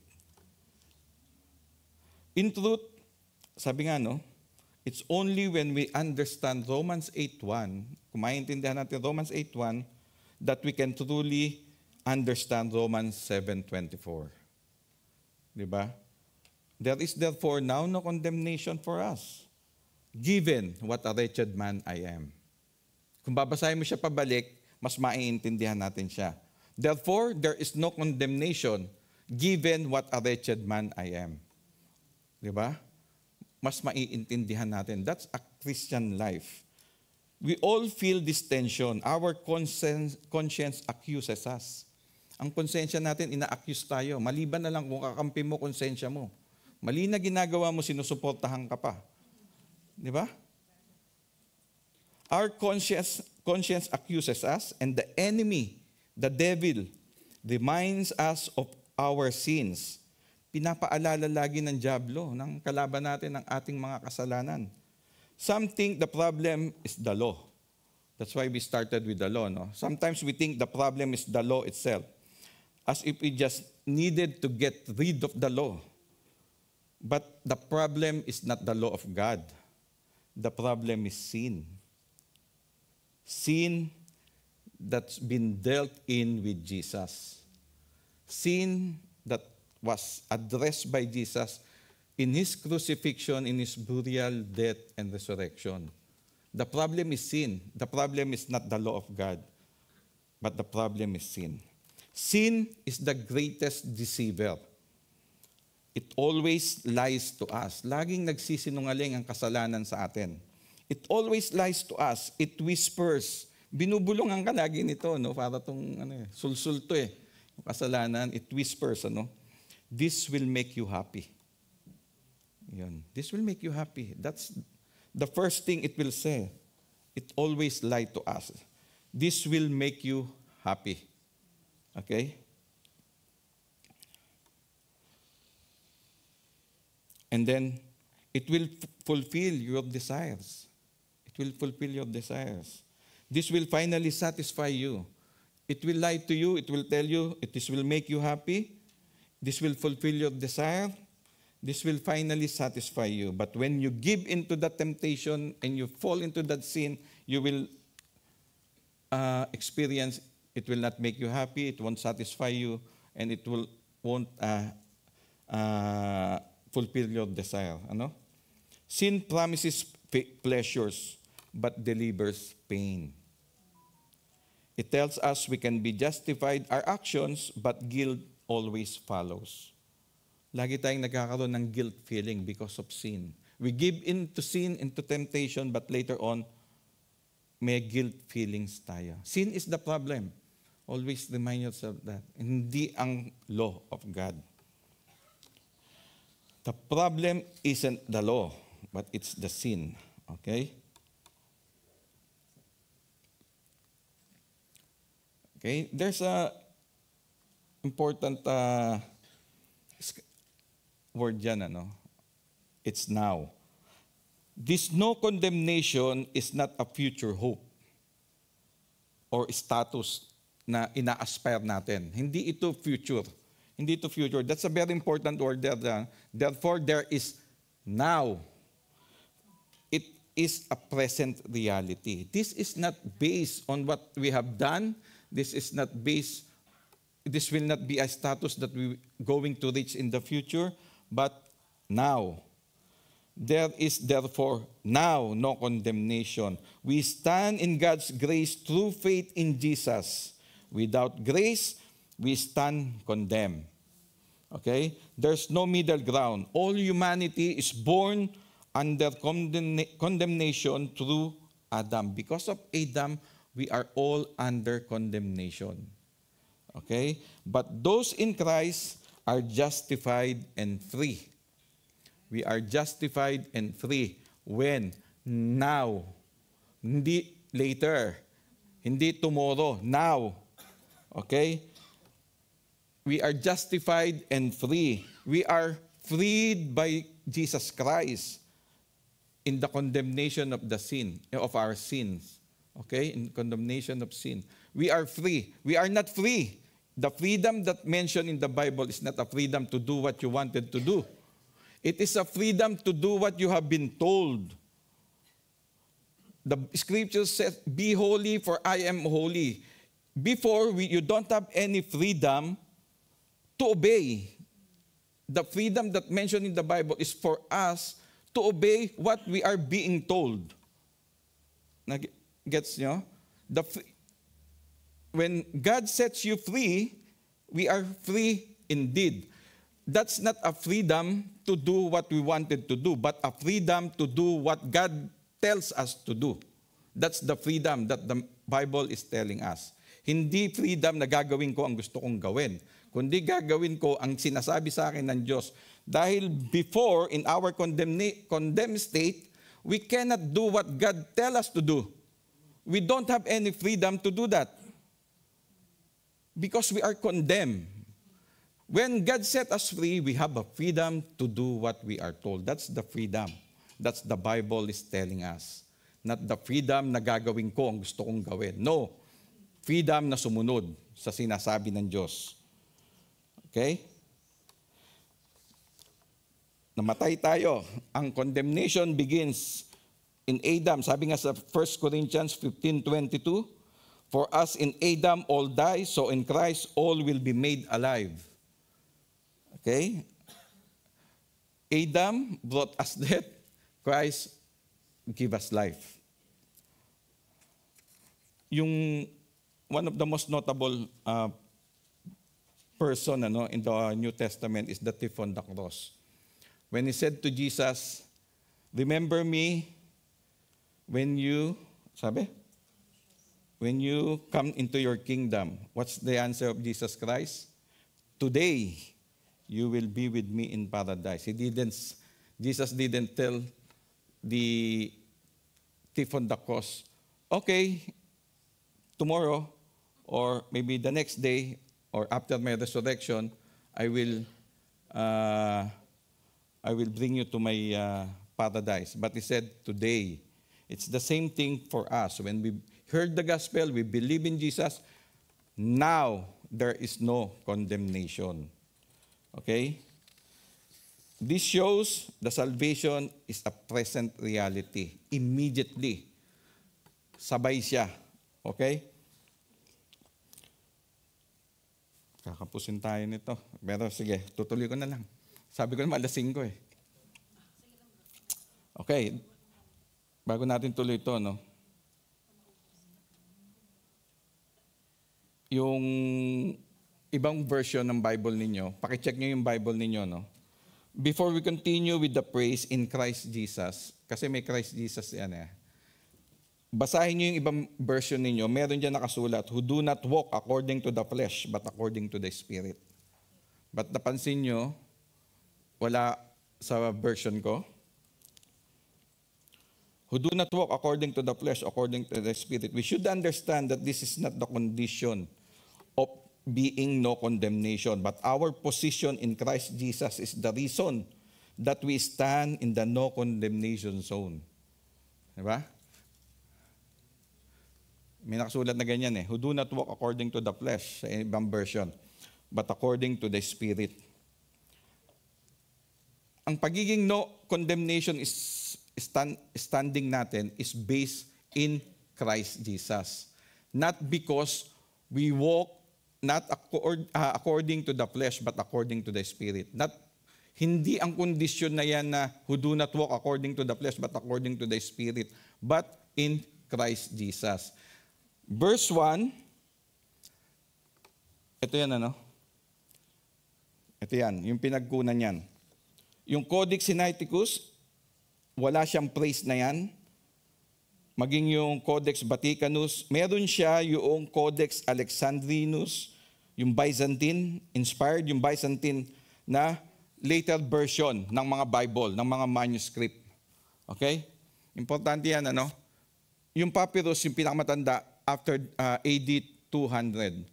In truth, sabi nga, it's only when we understand Romans 8:1, kung maintindihan natin Romans 8:1, that we can truly understand Romans 7:24. Diba? There is therefore now no condemnation for us, given what a wretched man I am. Kung babasahin mo siya pabalik, mas maiintindihan natin siya. Therefore, there is no condemnation given what a wretched man I am. Di ba? Mas maiintindihan natin. That's a Christian life. We all feel this tension. Our conscience accuses us. Ang konsensya natin, ina-accuse tayo. Maliban na lang kung kakampi mo konsensya mo. Mali na ginagawa mo, sinusuportahan ka pa. Di ba? Our conscience accuses us, and the enemy, the devil, reminds us of our sins. Pinapaalala lagi ng dyablo, ng kalaban natin, ng ating mga kasalanan. Some think the problem is the law. That's why we started with the law. No? Sometimes we think the problem is the law itself, as if we just needed to get rid of the law. But the problem is not the law of God. The problem is sin. Sin that's been dealt in with Jesus. Sin that was addressed by Jesus in His crucifixion, in His burial, death, and resurrection. The problem is sin. The problem is not the law of God, but the problem is sin. Sin is the greatest deceiver. It always lies to us. Laging nagsisinungaling ang kasalanan sa atin. It always lies to us. It whispers. Binubulungan ka lagi nito, no? Para tong sulsul to eh. Yung kasalanan, it whispers, ano? This will make you happy. Yun. This will make you happy. That's the first thing it will say. It always lies to us. This will make you happy. Okay? And then, it will fulfill your desires. It will fulfill your desires. This will finally satisfy you. It will lie to you. It will tell you, this will make you happy. This will fulfill your desire. This will finally satisfy you. But when you give into that temptation and you fall into that sin, you will experience, it will not make you happy, it won't satisfy you, and it won't fulfill your desire. Ano? Sin promises pleasures, but delivers pain. It tells us we can be justified our actions, but guilt always follows. Lagi tayong nagkakaroon ng guilt feeling because of sin. We give in to sin, into temptation, but later on, may guilt feelings tayo. Sin is the problem. Always remind yourself that. Hindi ang law of God. The problem isn't the law, but it's the sin. Okay? Okay? There's a important word dyan, ano? It's now. This no condemnation is not a future hope or status na ina-aspire natin. Hindi ito future. Hindi ito future. That's a very important word there. Therefore, there is now. It is a present reality. This is not based on what we have done. This will not be a status that we're going to reach in the future, but now. There is therefore now no condemnation. We stand in God's grace through faith in Jesus. Without grace, we stand condemned. Okay? There's no middle ground. All humanity is born under condemnation through Adam. Because of Adam, we are all under condemnation. Okay? But those in Christ are justified and free. We are justified and free when? Now. Hindi later. Hindi tomorrow. Now. Okay? We are justified and free. We are freed by Jesus Christ in the condemnation of the sin, of our sins. Okay? In condemnation of sin. We are free. We are not free. The freedom that mentioned in the Bible is not a freedom to do what you wanted to do. It is a freedom to do what you have been told. The scripture says, be holy for I am holy. Before, you don't have any freedom to obey. The freedom that mentioned in the Bible is for us to obey what we are being told. Gets nyo? When God sets you free, we are free indeed. That's not a freedom to do what we wanted to do, but a freedom to do what God tells us to do. That's the freedom that the Bible is telling us. Hindi freedom na gagawin ko ang gusto kong gawin, kundi gagawin ko ang sinasabi sa akin ng Diyos. Dahil before, in our condemned state, we cannot do what God tells us to do. We don't have any freedom to do that because we are condemned. When God set us free, we have a freedom to do what we are told. That's the freedom. That's the Bible is telling us. Not the freedom na gagawin ko ang gusto kong gawin. No. Freedom na sumunod sa sinasabi ng Diyos. Okay? Namatay tayo. Ang condemnation begins in Adam. Sabi nga sa 1 Corinthians 15:22, for us in Adam all die, so in Christ all will be made alive. Okay? Adam brought us death. Christ give us life. One of the most notable person in the New Testament is the thief on the cross. When he said to Jesus, remember me when you come into your kingdom. What's the answer of Jesus Christ? Today, you will be with me in paradise. Jesus didn't tell the thief on the cross, okay, tomorrow, or maybe the next day, or after my resurrection, I will bring you to my paradise. But he said, today. It's the same thing for us. When we heard the gospel, we believe in Jesus, now there is no condemnation. Okay? This shows the salvation is a present reality. Immediately. Sabay siya. Okay? Kakapusin tayo nito. Pero sige, tutuloy ko na lang. Sabi ko naman, alas 5 eh. Okay. Bago natin tuloy ito, no? Yung ibang version ng Bible ninyo, pakicheck nyo yung Bible ninyo, no? Before we continue with the praise in Christ Jesus, kasi may Christ Jesus yan eh. Basahin nyo yung ibang version ninyo, meron dyan nakasulat, who do not walk according to the flesh, but according to the Spirit. But napansin nyo, wala sa version ko, who do not walk according to the flesh, according to the Spirit. We should understand that this is not the condition of being no condemnation, but our position in Christ Jesus is the reason that we stand in the no condemnation zone. Diba? May nakasulat na ganyan eh, who do not walk according to the flesh, sa ibang version, but according to the Spirit. Ang pagiging no condemnation is standing natin is based in Christ Jesus. Not because we walk not according to the flesh, but according to the Spirit. Hindi ang kondisyon na yan na who do not walk according to the flesh, but according to the Spirit, but in Christ Jesus. Verse 1, ito yan Ito yan, yung pinagkunan yan. Yung Codex Sinaiticus, wala siyang praise na yan. Maging yung Codex Vaticanus, meron siya yung Codex Alexandrinus, yung Byzantine, inspired yung Byzantine na later version ng mga Bible, ng mga manuscript. Okay? Importante yan, Yung papyrus, yung pinakamatanda, after AD 200.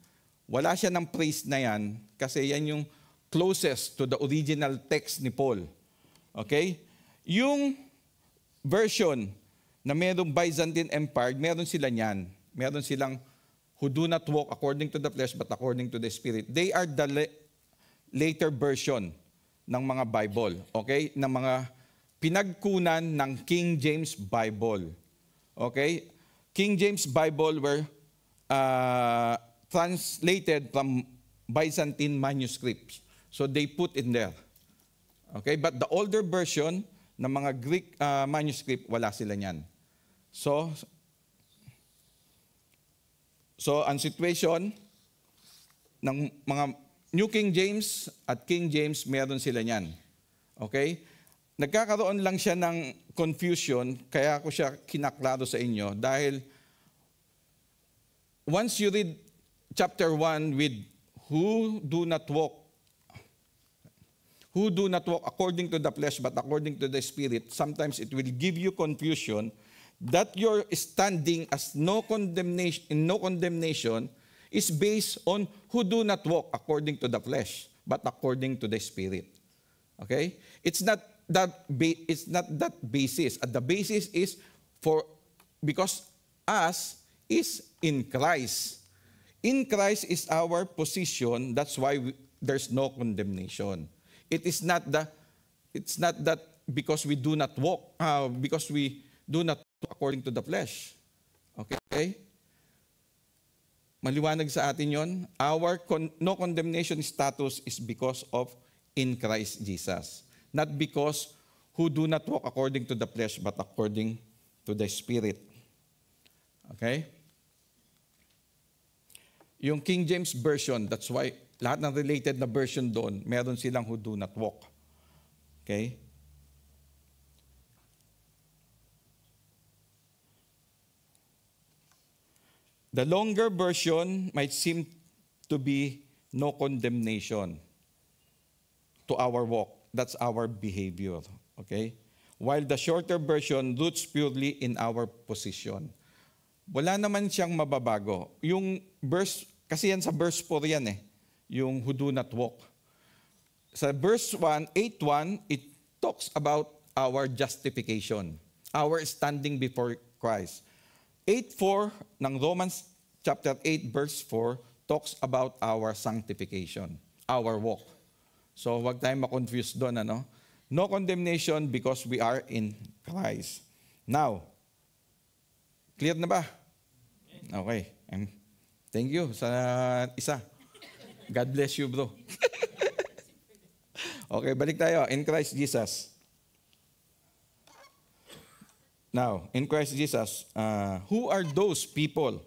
Wala siya ng praise na yan kasi yan yung closest to the original text ni Paul. Okay? Yung version na merong Byzantine Empire, meron sila niyan. Meron silang who do not walk according to the flesh but according to the Spirit. They are the later version ng mga Bible. Okay? Ng mga pinagkunan ng King James Bible. Okay? King James Bible were translated from Byzantine manuscripts. So they put in there. Okay? But the older version ng mga Greek manuscript, wala sila niyan. So, So, ang situation ng mga New King James at King James, meron sila niyan. Okay? Nagkakaroon lang siya ng confusion, kaya ko siya kinaklaro sa inyo, dahil once you read chapter 1 with who do not walk according to the flesh but according to the Spirit, sometimes it will give you confusion that your standing as no condemnation is based on who do not walk according to the flesh but according to the Spirit. Okay? It's not that basis. The basis is because us is in Christ. In Christ is our position. That's why there's no condemnation. It's not that because we do not walk according to the flesh. Okay? Maliwanag sa atin yon. Our no condemnation status is because of in Christ Jesus. Not because who do not walk according to the flesh but according to the Spirit. Okay? Yung King James Version, that's why lahat ng related na version doon, meron silang who do not walk. Okay? The longer version might seem to be no condemnation to our walk. That's our behavior. Okay? While the shorter version roots purely in our position. Wala naman siyang mababago. Yung verse, kasi yan sa verse 4 yan eh, yung who do not walk. Sa verse 1, 8:1, it talks about our justification, our standing before Christ. 8:4 ng Romans chapter 8 verse 4 talks about our sanctification, our walk. So wag tayong ma-confuse doon, ano? No condemnation because we are in Christ. Now, clear na ba? Okay. Thank you sa isa. God bless you, bro. Okay, balik tayo. In Christ Jesus. Now, in Christ Jesus, who are those people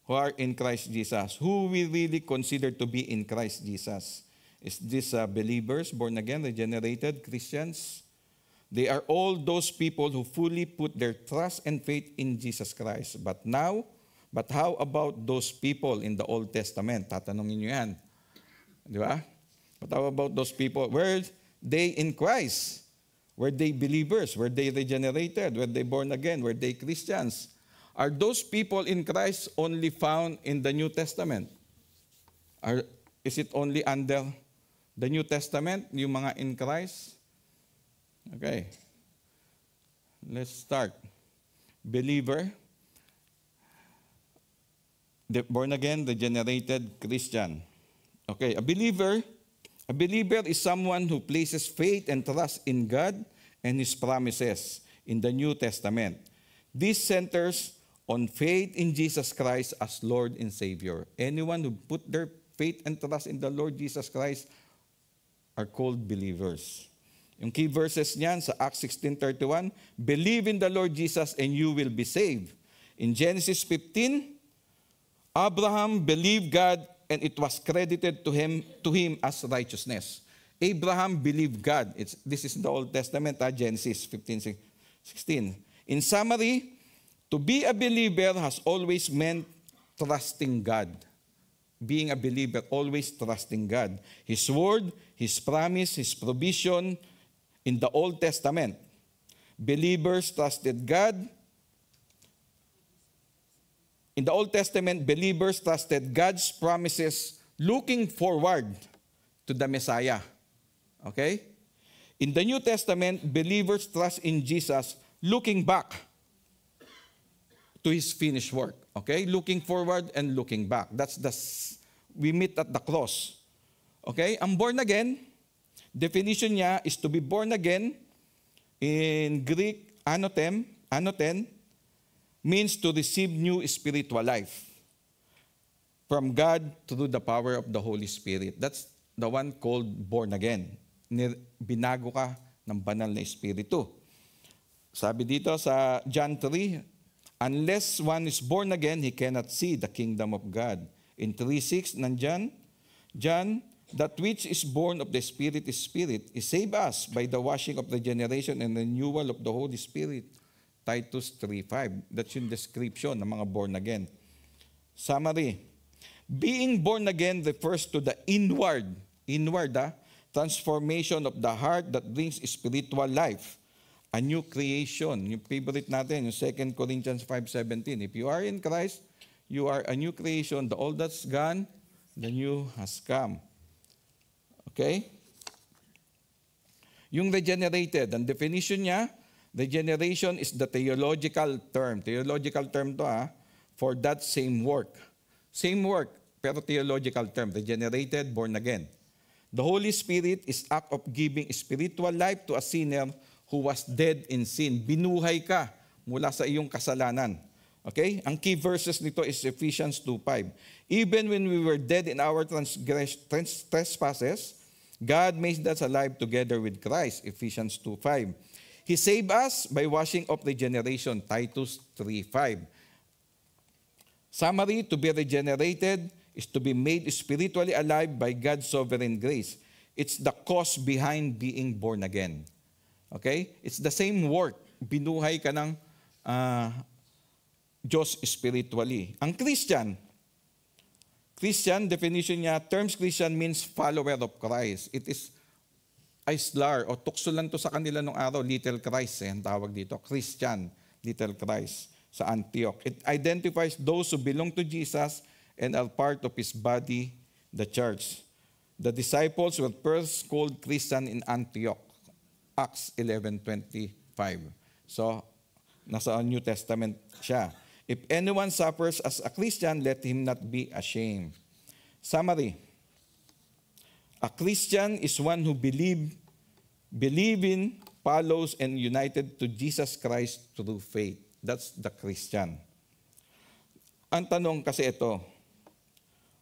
who are in Christ Jesus? Who we really consider to be in Christ Jesus? Is this believers, born again, regenerated Christians? They are all those people who fully put their trust and faith in Jesus Christ. But how about those people in the Old Testament? Tatanungin nyo yan. Di ba? But how about those people? Were they in Christ? Were they believers? Were they regenerated? Were they born again? Were they Christians? Are those people in Christ only found in the New Testament? Is it only under the New Testament, yung mga in Christ? Okay. Let's start. Believer, the born again, regenerated Christian. Okay, a believer is someone who places faith and trust in God and His promises in the New Testament. This centers on faith in Jesus Christ as Lord and Savior. Anyone who put their faith and trust in the Lord Jesus Christ are called believers. Yung key verses niyan sa Acts 16:31, believe in the Lord Jesus and you will be saved. In Genesis 15, Abraham believed God and it was credited to him as righteousness. Abraham believed God. This is in the Old Testament, Genesis 15:16. In summary, to be a believer has always meant trusting God. Being a believer, always trusting God. His word, His promise, His provision in the Old Testament. Believers trusted God. In the Old Testament, believers trusted God's promises looking forward to the Messiah. Okay? In the New Testament, believers trust in Jesus looking back to His finished work. Okay? Looking forward and looking back. We meet at the cross. Okay? Ang born again, definition niya is to be born again in Greek, anoten, means to receive new spiritual life from God through the power of the Holy Spirit. That's the one called born again. Binago ka ng banal na Espiritu. Sabi dito sa John 3, Unless one is born again, he cannot see the kingdom of God. In 3:6, nandyan, John, that which is born of the Spirit is Spirit. He saved us by the washing of regeneration and renewal of the Holy Spirit. Titus 3:5. That's yung description ng mga born again. Summary. Being born again refers to the inward transformation of the heart that brings spiritual life. A new creation. Yung favorite natin, yung 2 Corinthians 5:17. If you are in Christ, you are a new creation. The old that's gone, the new has come. Okay? Yung regenerated, ang definition niya, regeneration is the theological term. Theological term to for that same work. Same work, pero theological term. Regenerated, born again. The Holy Spirit is act of giving spiritual life to a sinner who was dead in sin. Binuhay ka mula sa iyong kasalanan. Okay? Ang key verses nito is Ephesians 2:5. Even when we were dead in our trespasses, God made us alive together with Christ. Ephesians 2:5. He saved us by washing of regeneration. Titus 3:5. Summary, to be regenerated is to be made spiritually alive by God's sovereign grace. It's the cause behind being born again. Okay? It's the same work. Binuhay ka ng Diyos spiritually. Ang Christian, definition niya, terms Christian means follower of Christ. It is Islar, o tukso lang to sa kanila nung araw, little Christ, ang tawag dito. Christian, little Christ, sa Antioch. It identifies those who belong to Jesus and are part of His body, the church. The disciples were first called Christian in Antioch. Acts 11:25. So, nasa New Testament siya. If anyone suffers as a Christian, let him not be ashamed. Summary. A Christian is one who believe in, follows, and united to Jesus Christ through faith. That's the Christian. Ang tanong kasi ito,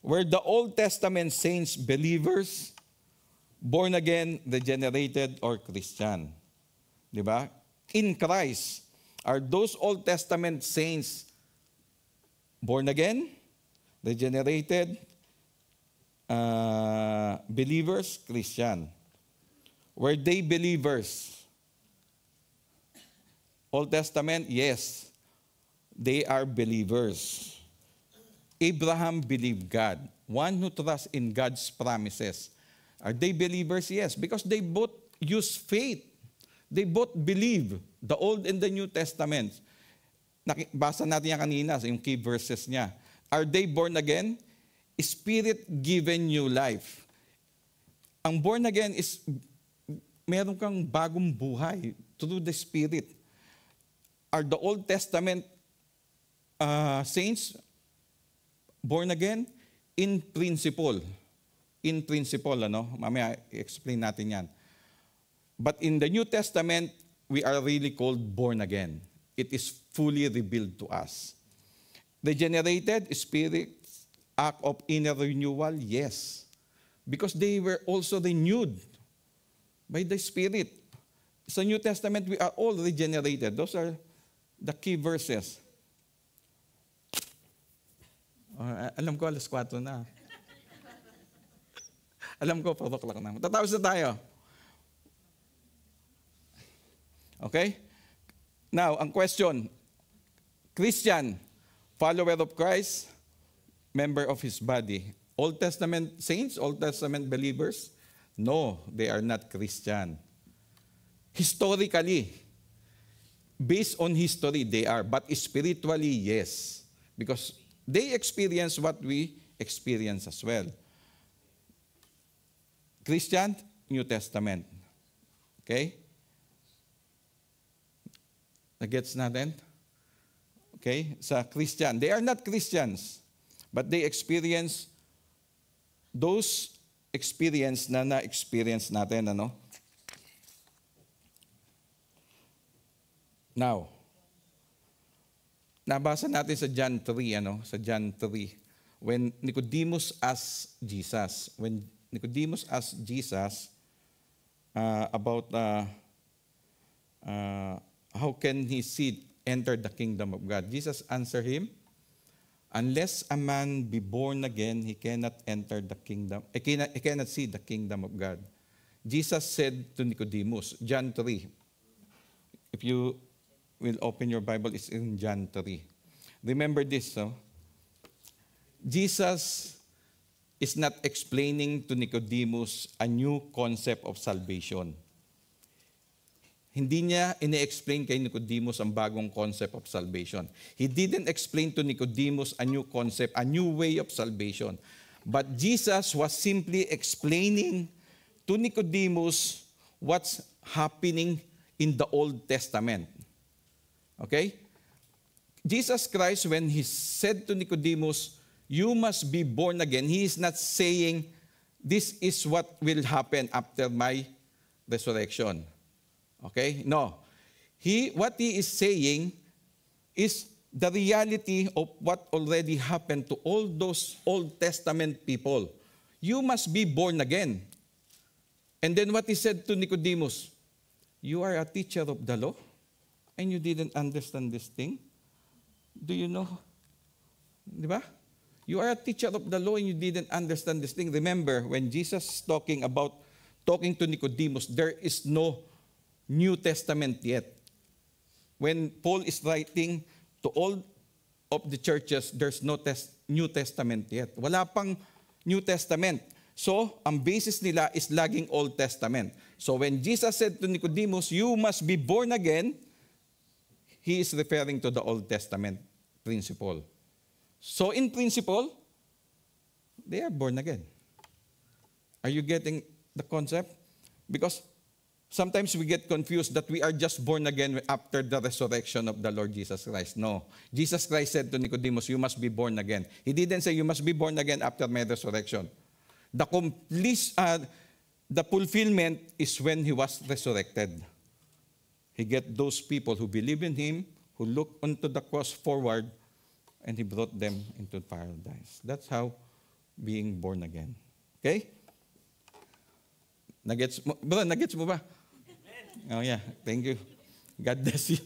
were the Old Testament saints believers, born again, regenerated, or Christian? Diba? In Christ, are those Old Testament saints born again, regenerated, believers, Christian? Were they believers? Old Testament, yes. They are believers. Abraham believed God. One who trusts in God's promises. Are they believers? Yes, because they both use faith. They both believe the Old and the New Testament. Basa natin yan kanina, yung key verses niya. Are they born again? Spirit-given new life. Ang born again is meron kang bagong buhay through the Spirit. Are the Old Testament saints born again? In principle. In principle, mamaya i-explain natin yan. But in the New Testament, we are really called born again. It is fully revealed to us. Regenerated, Spirit, act of inner renewal, yes. Because they were also renewed by the Spirit. Sa New Testament, we are all regenerated. Those are the key verses. Alam ko, alas 4 na. Alam ko, 4 o'clock na. Tatapos na tayo. Okay? Now, ang question, Christian, follower of Christ, member of His body. Old Testament saints, Old Testament believers? No, they are not Christian. Historically, based on history, they are. But spiritually, yes. Because they experience what we experience as well. Christian, New Testament. Okay? Nagets natin? Okay? Sa Christian. They are not Christians. But they experience those experience na na-experience natin. Now, nabasa natin sa John 3, sa John 3, when Nicodemus asked Jesus, about how can he see enter the kingdom of God? Jesus answered him, unless a man be born again, he cannot enter the kingdom. He cannot see the kingdom of God. Jesus said to Nicodemus, John 3. If you will open your Bible, it's in John 3. Remember this, no? Jesus is not explaining to Nicodemus a new concept of salvation. Hindi niya ini-explain kay Nicodemus ang bagong concept of salvation. He didn't explain to Nicodemus a new concept, a new way of salvation. But Jesus was simply explaining to Nicodemus what's happening in the Old Testament. Okay? Jesus Christ, when he said to Nicodemus, you must be born again, he is not saying, this is what will happen after my resurrection. Okay? No. What he is saying is the reality of what already happened to all those Old Testament people. You must be born again. And then what he said to Nicodemus, you are a teacher of the law, and you didn't understand this thing? Do you know? Di ba? You are a teacher of the law, and you didn't understand this thing. Remember, when Jesus is talking to Nicodemus, there is no New Testament yet. When Paul is writing to all of the churches, there's no New Testament yet. Wala pang New Testament. So, ang basis nila is laging Old Testament. So, when Jesus said to Nicodemus, you must be born again, he is referring to the Old Testament principle. So, in principle, they are born again. Are you getting the concept? Because sometimes we get confused that we are just born again after the resurrection of the Lord Jesus Christ. No. Jesus Christ said to Nicodemus, you must be born again. He didn't say, you must be born again after my resurrection. The fulfillment is when he was resurrected. He get those people who believe in him, who look onto the cross forward, and he brought them into paradise. That's how being born again. Okay? Nagets mo ba? Oh yeah, thank you. God bless you.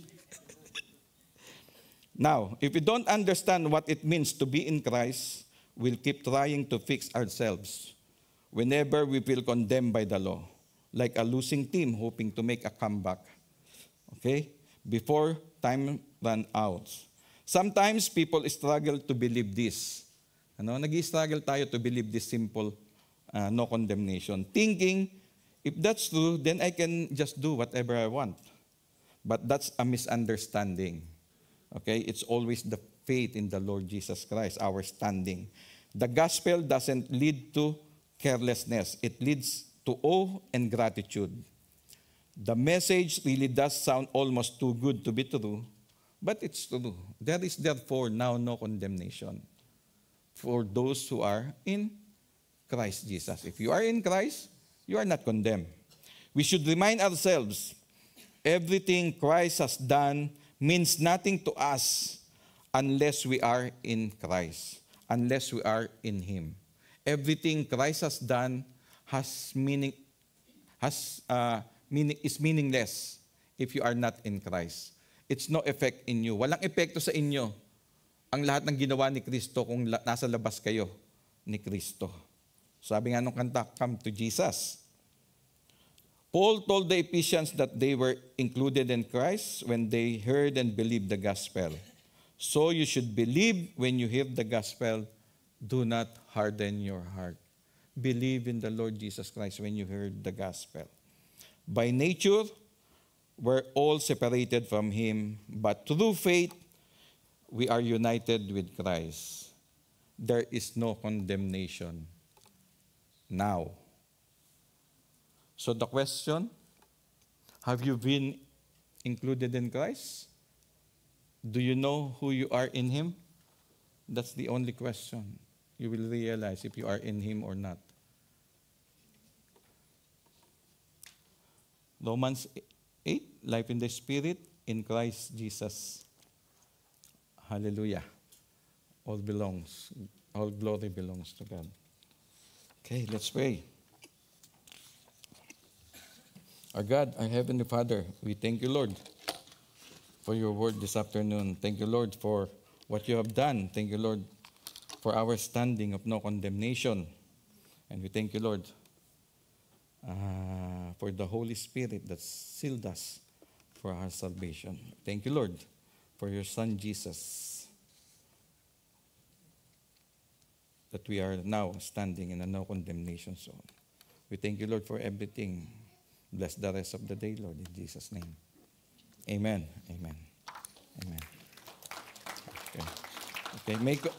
Now, if we don't understand what it means to be in Christ, we'll keep trying to fix ourselves whenever we feel condemned by the law, like a losing team hoping to make a comeback. Okay? Before time runs out. Sometimes people struggle to believe this. Nag-struggle tayo to believe this simple no condemnation, thinking, if that's true, then I can just do whatever I want. But that's a misunderstanding. Okay? It's always the faith in the Lord Jesus Christ, our standing. The gospel doesn't lead to carelessness. It leads to awe and gratitude. The message really does sound almost too good to be true, but it's true. There is therefore now no condemnation for those who are in Christ Jesus. If you are in Christ, you are not condemned. We should remind ourselves, everything Christ has done means nothing to us unless we are in Christ, unless we are in Him. Everything Christ has done is meaningless if you are not in Christ. It's no effect in you. Walang epekto sa inyo ang lahat ng ginawa ni Kristo kung nasa labas kayo ni Kristo. Sabi nga nung kanta, come to Jesus. Paul told the Ephesians that they were included in Christ when they heard and believed the gospel. So you should believe when you hear the gospel. Do not harden your heart. Believe in the Lord Jesus Christ when you heard the gospel. By nature, we're all separated from Him, but through faith, we are united with Christ. There is no condemnation now. So the question, have you been included in Christ? Do you know who you are in Him? That's the only question. You will realize if you are in Him or not. Romans 8, life in the Spirit, in Christ Jesus. Hallelujah. All glory belongs to God. Okay, let's pray. Our God, our Heavenly Father, we thank you, Lord, for your word this afternoon. Thank you, Lord, for what you have done. Thank you, Lord, for our standing of no condemnation. And we thank you, Lord, for the Holy Spirit that sealed us for our salvation. Thank you, Lord, for your Son, Jesus, that we are now standing in a no condemnation zone. We thank you, Lord, for everything. Bless the rest of the day, Lord, in Jesus' name. Amen. Amen. Amen. Okay. Okay.